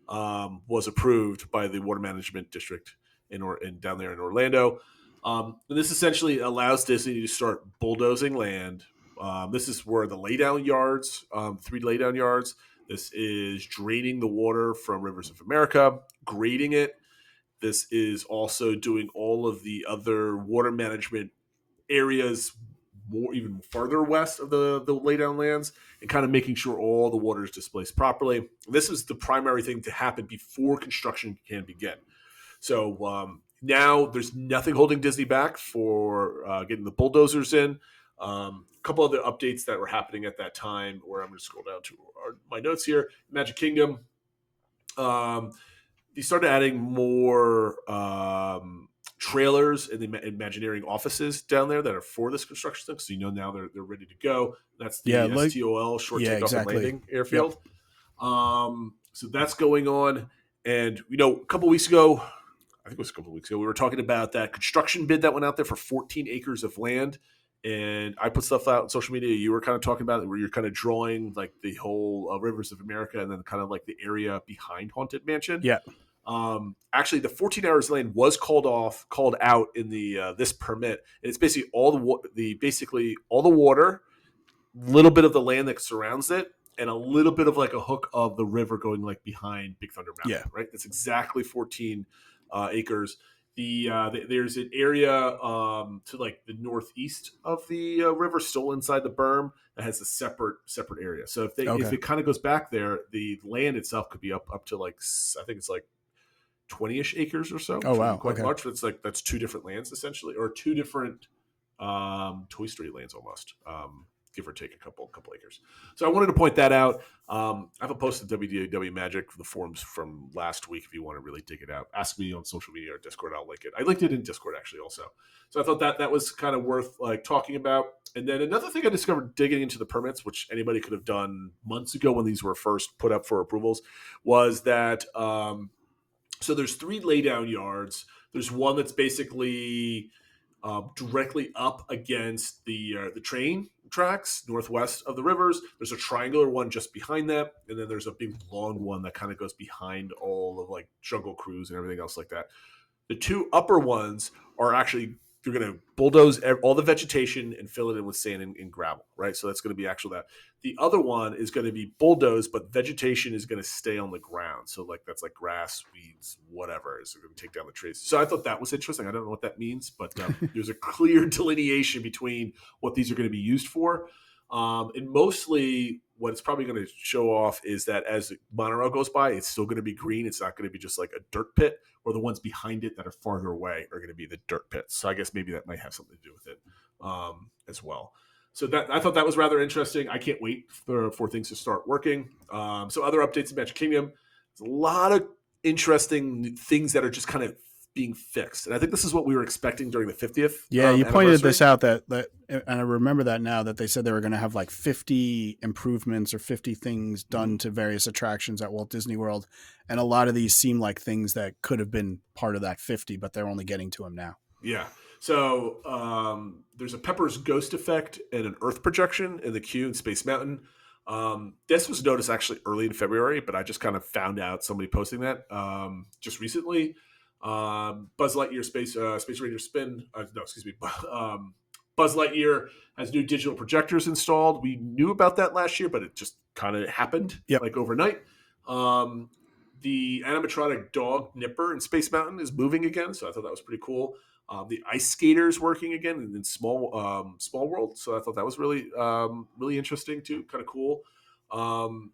S7: was approved by the Water Management District down there in Orlando. And this essentially allows Disney to start bulldozing land. This is where the laydown yards, 3 laydown yards. This is draining the water from Rivers of America, grading it. This is also doing all of the other water management areas even farther west of the laydown lands, and kind of making sure all the water is displaced properly. This is the primary thing to happen before construction can begin. So now there's nothing holding Disney back for getting the bulldozers in. A couple other updates that were happening at that time, where I'm going to scroll down to my notes here. Magic Kingdom, they started adding more trailers in the Imagineering offices down there that are for this construction stuff. So now they're ready to go. That's the STOL, short takeoff and landing airfield. Yep. So that's going on. And a couple weeks ago, we were talking about that construction bid that went out there for 14 acres of land. And I put stuff out on social media. You were kind of talking about it, where you're kind of drawing like the whole Rivers of America and then kind of like the area behind Haunted Mansion.
S6: Yeah.
S7: Actually, the 14 hours land was called out in the this permit, and it's basically all the water, little bit of the land that surrounds it, and a little bit of like a hook of the river going like behind Big Thunder Mountain.
S6: Yeah.
S7: Right. That's exactly 14 acres. There's an area to like the northeast of the river, still inside the berm, that has a separate area. So if it kind of goes back there, the land itself could be up to like, I think it's like 20-ish acres or so.
S6: Oh wow,
S7: quite large. That's two different lands essentially, or two different Toy Story lands almost. Give or take a couple acres. So I wanted to point that out. I haven't posted WDW Magic, the forums from last week. If you want to really dig it out, ask me on social media or Discord. I'll link it. I linked it in Discord actually also. So I thought that was kind of worth like talking about. And then another thing I discovered digging into the permits, which anybody could have done months ago when these were first put up for approvals, was that so there's 3 laydown yards. There's one that's basically directly up against the train tracks northwest of the rivers. There's a triangular one just behind that, and then there's a big long one that kind of goes behind all of like Jungle Cruise and everything else like that. The 2 upper ones are actually, you're going to bulldoze all the vegetation and fill it in with sand and gravel, right? So that's going to be actual that. The other one is going to be bulldozed, but vegetation is going to stay on the ground. So like that's like grass, weeds, whatever. So we're going to take down the trees. So I thought that was interesting. I don't know what that means, but there's a clear delineation between what these are going to be used for. And mostly what it's probably going to show off is that as the monorail goes by, it's still going to be green. It's not going to be just like a dirt pit, or the ones behind it that are farther away are going to be the dirt pits. So I guess maybe that might have something to do with it as well. So that I thought that was rather interesting. I can't wait for things to start working. So other updates in Magic Kingdom. There's a lot of interesting things that are just kind of being fixed. And I think this is what we were expecting during the 50th.
S6: Yeah, you pointed this out that and I remember that now, that they said they were going to have like 50 improvements or 50 things done to various attractions at Walt Disney World. And a lot of these seem like things that could have been part of that 50, but they're only getting to them now.
S7: Yeah. So there's a Pepper's Ghost effect and an Earth projection in the queue in Space Mountain. This was noticed actually early in February, but I just kind of found out somebody posting that just recently. Buzz Lightyear Space Ranger Spin. Buzz Lightyear has new digital projectors installed. We knew about that last year, but it just kind of happened like overnight. The animatronic dog Nipper in Space Mountain is moving again, so I thought that was pretty cool. The ice skaters working again in Small World, so I thought that was really interesting too, kind of cool. And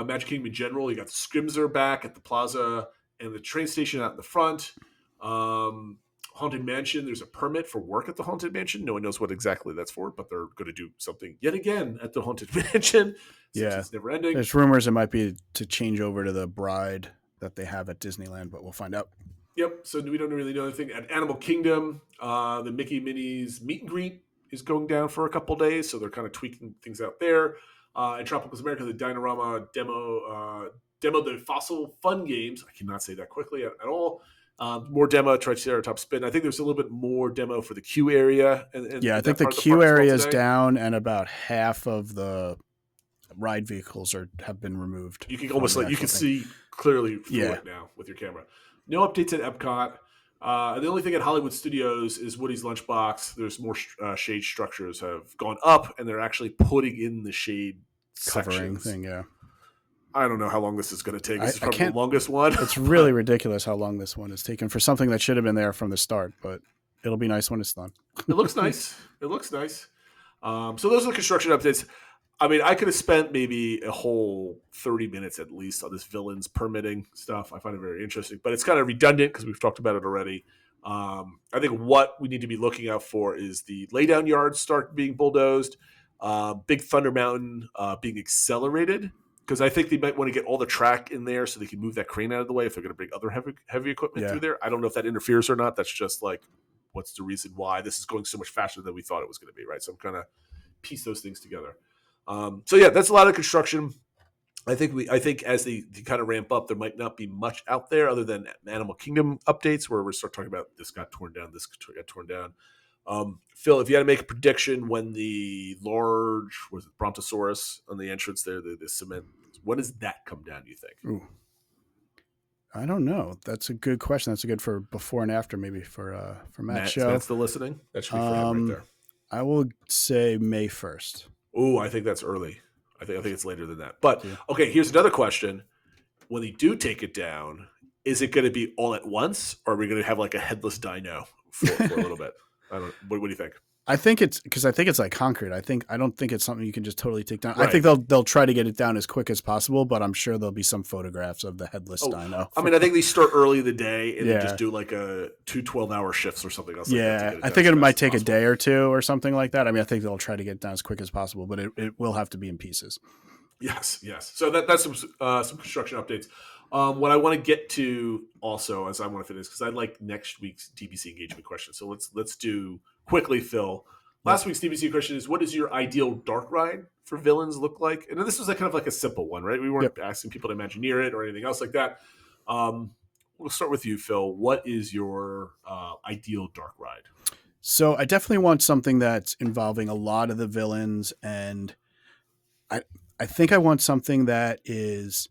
S7: Magic Kingdom in general, you got the Scrimzer back at the plaza and the train station out in the front. Haunted Mansion, there's a permit for work at the Haunted Mansion. No one knows what exactly that's for, but they're going to do something yet again at the Haunted Mansion.
S6: Yeah,
S7: it's never ending.
S6: There's rumors it might be to change over to the Bride that they have at Disneyland, but we'll find out.
S7: Yep. So we don't really know anything. At Animal Kingdom, the Mickey Minnie's meet and greet is going down for a couple days, so they're kind of tweaking things out there. In Tropical America, the Dinorama demo the Fossil Fun games. I cannot say that quickly at all. More demo, Triceratops Spin. I think there's a little bit more demo for the queue area.
S6: I think the queue area is down, and about half of the ride vehicles have been removed.
S7: You can almost you can see clearly through it now with your camera. No updates at Epcot. The only thing at Hollywood Studios is Woody's Lunchbox. There's more shade structures have gone up, and they're actually putting in the shade
S6: covering
S7: sections.
S6: thing. Yeah.
S7: I don't know how long this is going to take. This is probably the longest one.
S6: It's really ridiculous how long this one is taken for something that should have been there from the start, but it'll be nice when it's done.
S7: It looks nice. It looks nice. So those are the construction updates. I mean, I could have spent maybe a whole 30 minutes at least on this villains permitting stuff. I find it very interesting, but it's kind of redundant because we've talked about it already. I think what we need to be looking out for is the laydown yards start being bulldozed, Big Thunder Mountain being accelerated, because I think they might want to get all the track in there so they can move that crane out of the way if they're going to bring other heavy equipment through there. I don't know if that interferes or not. That's just like, what's the reason why this is going so much faster than we thought it was going to be, right? So I'm kind of piece those things together. So yeah, that's a lot of construction. I think as they kind of ramp up, there might not be much out there other than Animal Kingdom updates where we start talking about this got torn down, this got torn down. Phil, if you had to make a prediction when the large Brontosaurus on the entrance there, the cement, when does that come down, you think?
S6: Ooh. I don't know. That's a good question. That's a good for before and after, maybe for Matt's show.
S7: Matt's still listening. That should be for him right there.
S6: I will say May 1st.
S7: Oh, I think that's early. I think it's later than that. But okay, here's another question: when they do take it down, is it going to be all at once, or are we going to have like a headless dino for a little bit? I don't. What do you think?
S6: I think it's because I think it's like concrete. I don't think it's something you can just totally take down.
S7: Right.
S6: I think they'll try to get it down as quick as possible, but I'm sure there'll be some photographs of the headless dino.
S7: I mean, I think they start early in the day and then just do like a 2 12-hour shifts or something else.
S6: Yeah, I think it might take a day or two or something like that. I mean, I think they'll try to get it down as quick as possible, but it will have to be in pieces.
S7: Yes. So that's some construction updates. What I want to get to also, as I want to finish, because I like next week's DBC engagement question. So let's do quickly, Phil. Last week's DBC question is: what does your ideal dark ride for villains look like? And this was kind of like a simple one, right? We weren't asking people to Imagineer it or anything else like that. We'll start with you, Phil. What is your ideal dark ride?
S6: So I definitely want something that's involving a lot of the villains, and I think I want something that is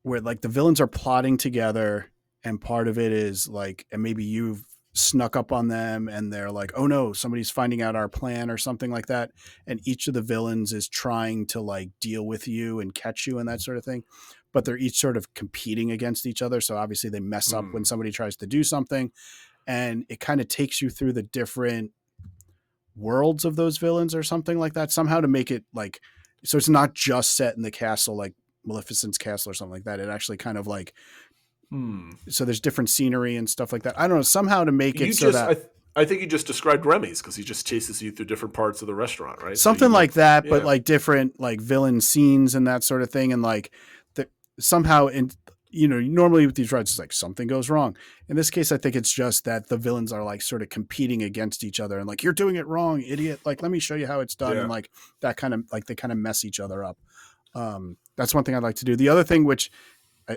S6: where like the villains are plotting together, and part of it is like, and maybe you've snuck up on them and they're like, oh no, somebody's finding out our plan or something like that. And each of the villains is trying to like deal with you and catch you and that sort of thing. But they're each sort of competing against each other. So obviously they mess up when somebody tries to do something, and it kind of takes you through the different worlds of those villains or something like that somehow to make it like, so it's not just set in the castle, like Maleficent's castle or something like that. It actually kind of like, so there's different scenery and stuff like that. I don't know, somehow to make it so that
S7: I think you just described Remy's, because he just chases you through different parts of the restaurant, right?
S6: Something like that, but like different like villain scenes and that sort of thing. And like somehow normally with these rides, it's like something goes wrong. In this case, I think it's just that the villains are like sort of competing against each other and like, you're doing it wrong, idiot. Like, let me show you how it's done. And like that kind of like, they kind of mess each other up. That's one thing I'd like to do. The other thing, which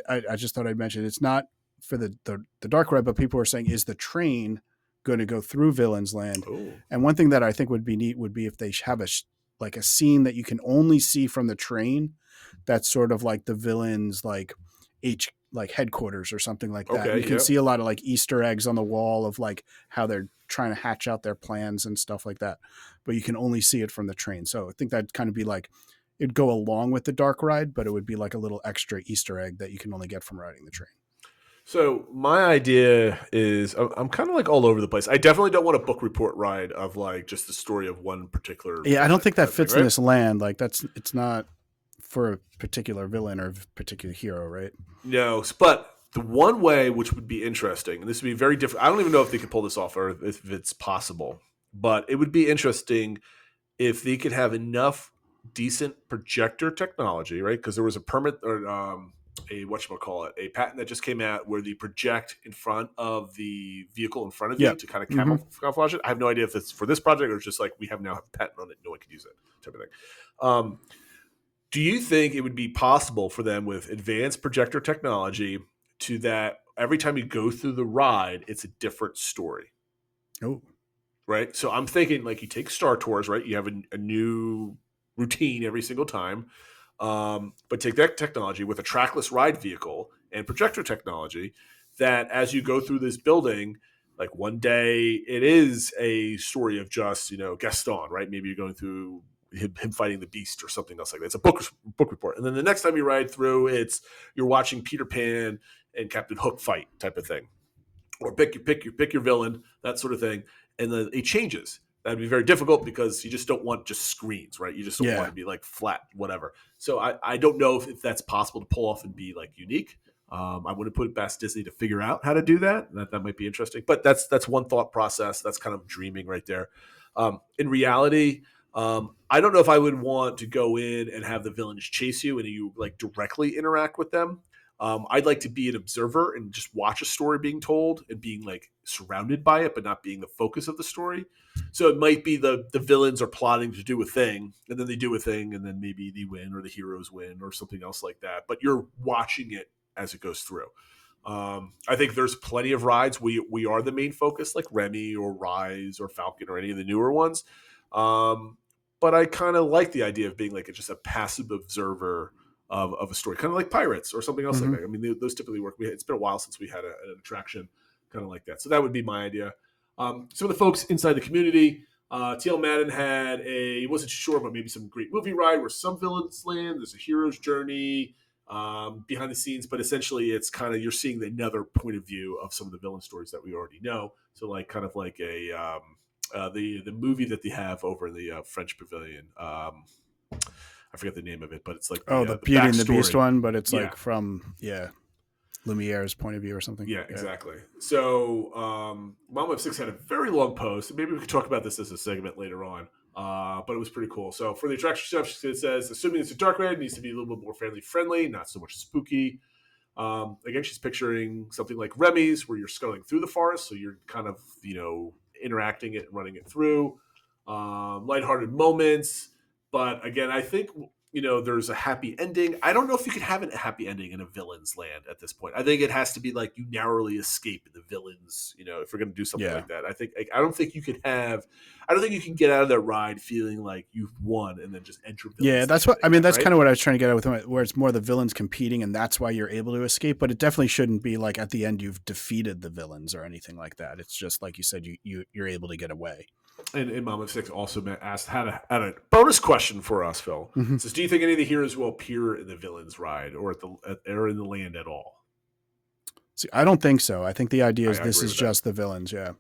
S6: I just thought I'd mention, it's not for the dark ride, but people are saying, is the train going to go through Villains Land? Ooh. And one thing that I think would be neat would be if they have a scene that you can only see from the train. That's sort of like the villains, like headquarters or something like that. You can see a lot of like Easter eggs on the wall of like how they're trying to hatch out their plans and stuff like that, but you can only see it from the train. So I think that'd kind of be like, it'd go along with the dark ride, but it would be like a little extra Easter egg that you can only get from riding the train.
S7: So my idea is, I'm kind of like all over the place. I definitely don't want a book report ride of like just the story of one particular.
S6: Yeah, I don't think that fits in this land. Like it's not for a particular villain or a particular hero, right?
S7: No, but the one way which would be interesting, and this would be very different. I don't even know if they could pull this off or if it's possible, but it would be interesting if they could have enough decent projector technology, right? Because there was a permit or a patent that just came out where they project in front of the vehicle in front of you to kind of camouflage it. I have no idea if it's for this project or it's just like we have now a patent on it, no one can use it, type of thing. Do you think it would be possible for them with advanced projector technology to that every time you go through the ride, it's a different story?
S6: Oh,
S7: right. So I'm thinking like you take Star Tours, right? You have a new routine every single time. But take that technology with a trackless ride vehicle and projector technology that as you go through this building, like one day it is a story of just, Gaston, right? Maybe you're going through him fighting the beast or something else like that. It's a book report. And then the next time you ride through, you're watching Peter Pan and Captain Hook fight type of thing, or pick your villain, that sort of thing. And then it changes. That'd be very difficult because you just don't want just screens, right? You just don't want to be like flat, whatever. So I don't know if that's possible to pull off and be like unique. I wouldn't put it past Disney to figure out how to do that. That might be interesting, but that's one thought process. That's kind of dreaming right there. In reality, I don't know if I would want to go in and have the villains chase you and you like directly interact with them. I'd like to be an observer and just watch a story being told and being like surrounded by it, but not being the focus of the story. So it might be the villains are plotting to do a thing and then they do a thing and then maybe they win or the heroes win or something else like that. But you're watching it as it goes through. I think there's plenty of rides. We are the main focus, like Remy or Rise or Falcon or any of the newer ones. But I kind of like the idea of being like just a passive observer of a story, kind of like Pirates or something else like that. I mean, those typically work. It's been a while since we had an attraction kind of like that. So that would be my idea. Some of the folks inside the community, TL Madden had he wasn't sure, but maybe some great movie ride where some villains land. There's a hero's journey behind the scenes, but essentially it's kind of, you're seeing another point of view of some of the villain stories that we already know. So like kind of like the movie that they have over in the French Pavilion. I forget the name of it, but it's like
S6: the Beauty and the Beast one, but it's
S7: Yeah.
S6: like from Lumiere's point of view or something.
S7: Yeah, exactly. So Mom of Six had a very long post. Maybe we could talk about this as a segment later on. But it was pretty cool. So for the attraction stuff, it says, assuming it's a dark ride, it needs to be a little bit more family friendly, not so much spooky. Again, she's picturing something like Remy's, where you're scuttling through the forest, so you're kind of interacting it and running it through. Lighthearted moments. But again, I think, there's a happy ending. I don't know if you could have a happy ending in a villain's land at this point. I think it has to be like you narrowly escape in the villains, if we're going to do something like that. I don't think you can get out of that ride feeling like you've won and then just enter villains.
S6: Yeah, that's what, that's kind of what I was trying to get at with it, where it's more the villains competing and that's why you're able to escape. But it definitely shouldn't be like at the end you've defeated the villains or anything like that. It's just like you said, you're able to get away.
S7: And Mom of Six also had a bonus question for us, Phil. It says, do you think any of the heroes will appear in the villain's ride or or in the land at all?
S6: See, I don't think so. I think the idea is this is just the villains. Yeah.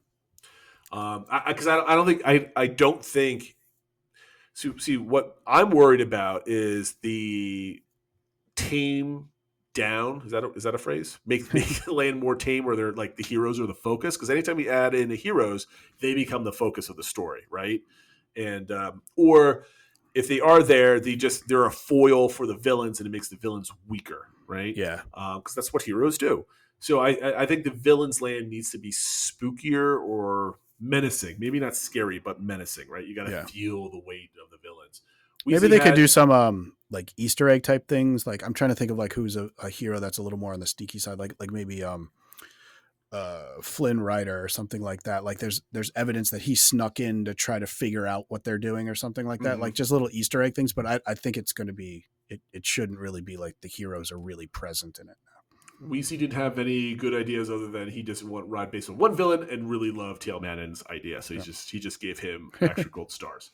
S7: Because I don't think. See, what I'm worried about is the tame down. Is that a phrase? Make the land more tame, where they're like the heroes are the focus. Because anytime we add in the heroes, they become the focus of the story, right? And or if they are there, they're a foil for the villains, and it makes the villains weaker, right?
S6: Yeah.
S7: Because that's what heroes do. So I think the villains' land needs to be spookier or menacing. Maybe not scary, but menacing, right? You got to feel the weight of the villains.
S6: Maybe they could do some like Easter egg type things. Like I'm trying to think of like who's a hero that's a little more on the sneaky side, like maybe Flynn Rider or something like that. Like there's evidence that he snuck in to try to figure out what they're doing or something like that. Like just little Easter egg things. But I think it's going to be it shouldn't really be like the heroes are really present in it.
S7: Weezy didn't have any good ideas other than he doesn't want ride based on one villain and really loved TL Mannon's idea. So he just gave him extra gold stars.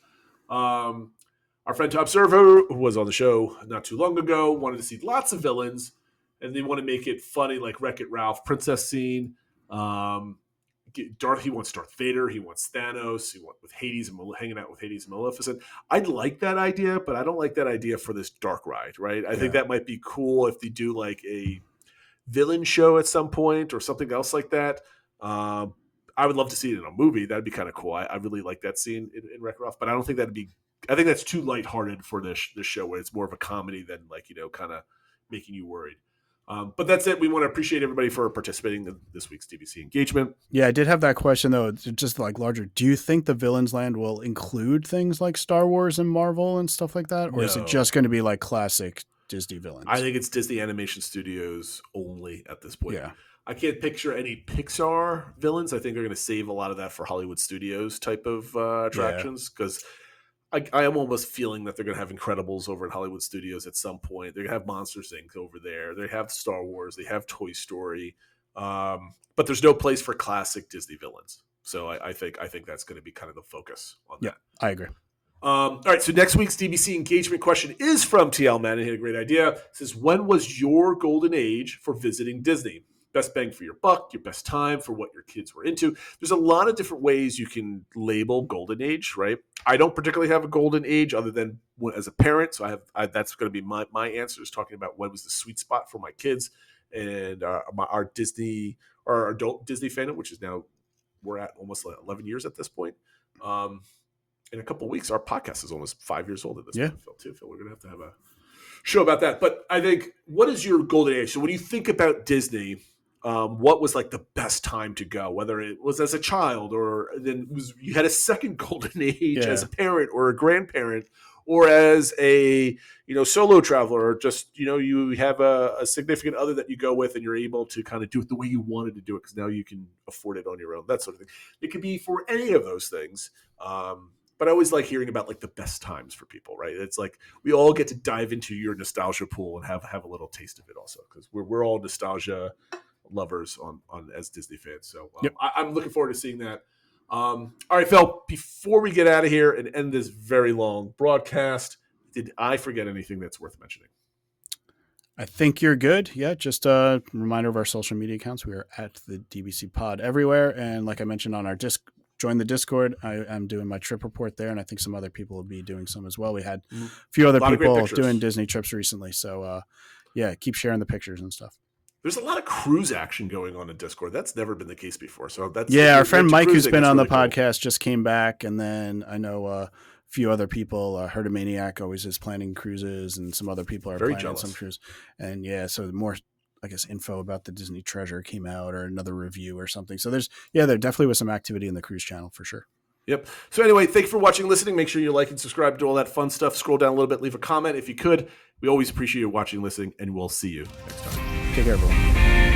S7: Our friend Top Server, who was on the show not too long ago, wanted to see lots of villains, and they want to make it funny, like Wreck-It Ralph princess scene. He wants Darth Vader. He wants Thanos. He wants with Hades and hanging out with Hades and Maleficent. I'd like that idea, but I don't like that idea for this dark ride, right? I think that might be cool if they do like a villain show at some point or something else like that. I would love to see it in a movie. That'd be kind of cool. I really like that scene in Wreck-It Ralph, but I don't think that'd be. I think that's too lighthearted for this show, where it's more of a comedy than like kind of making you worried. But that's it. We want to appreciate everybody for participating in this week's DVC engagement.
S6: Yeah, I did have that question though. It's just like larger. Do you think the Villains Land will include things like Star Wars and Marvel and stuff like that, or is it just going to be like classic Disney villains? I
S7: think it's Disney Animation Studios only at this point.
S6: Yeah.
S7: I can't picture any Pixar villains. I think they're going to save a lot of that for Hollywood Studios type of attractions, because I am almost feeling that they're going to have Incredibles over at Hollywood Studios at some point. They're going to have Monsters Inc. over there. They have Star Wars. They have Toy Story. But there's no place for classic Disney villains. So I think that's going to be kind of the focus on that.
S6: I agree.
S7: All right, so next week's DVC engagement question is from TL Mann. He had a great idea. It says, when was your golden age for visiting Disney? Best bang for your buck, your best time for what your kids were into. There's a lot of different ways you can label golden age, right? I don't particularly have a golden age other than as a parent. So that's going to be my answer, is talking about when was the sweet spot for my kids and our Disney or our adult Disney fandom, which is now we're at almost 11 years at this point. In a couple of weeks, our podcast is almost 5 years old at this point, Phil, too. Phil, we're going to have a show about that. But I think, what is your golden age? So when you think about Disney, what was like the best time to go, whether it was as a child or then you had a second golden age as a parent or a grandparent or as a solo traveler, or just you have a significant other that you go with and you're able to kind of do it the way you wanted to do it because now you can afford it on your own, that sort of thing. It could be for any of those things. But I always like hearing about like the best times for people, right? It's like we all get to dive into your nostalgia pool and have a little taste of it also, because we're all nostalgia lovers on as Disney fans. So I'm looking forward to seeing that. All right, Phil, before we get out of here and end this very long broadcast, did I forget anything that's worth mentioning?
S6: I think you're good. Yeah, just a reminder of our social media accounts. We are at the DBC Pod everywhere. And like I mentioned on our join the Discord. I'm doing my trip report there, and I think some other people will be doing some as well. We had a few other people doing Disney trips recently. So, keep sharing the pictures and stuff.
S7: There's a lot of cruise action going on in Discord. That's never been the case before. So
S6: our friend Mike, who's been on the podcast, just came back, and then I know a few other people. Herdomaniac always is planning cruises, and some other people are planning some cruise. And so more, I guess, info about the Disney Treasure came out, or another review or something. So there definitely was some activity in the cruise channel for sure.
S7: Yep. So anyway, thank you for watching, listening. Make sure you like and subscribe to all that fun stuff. Scroll down a little bit, leave a comment if you could. We always appreciate you watching, listening, and we'll see you next time.
S6: Take care, everyone.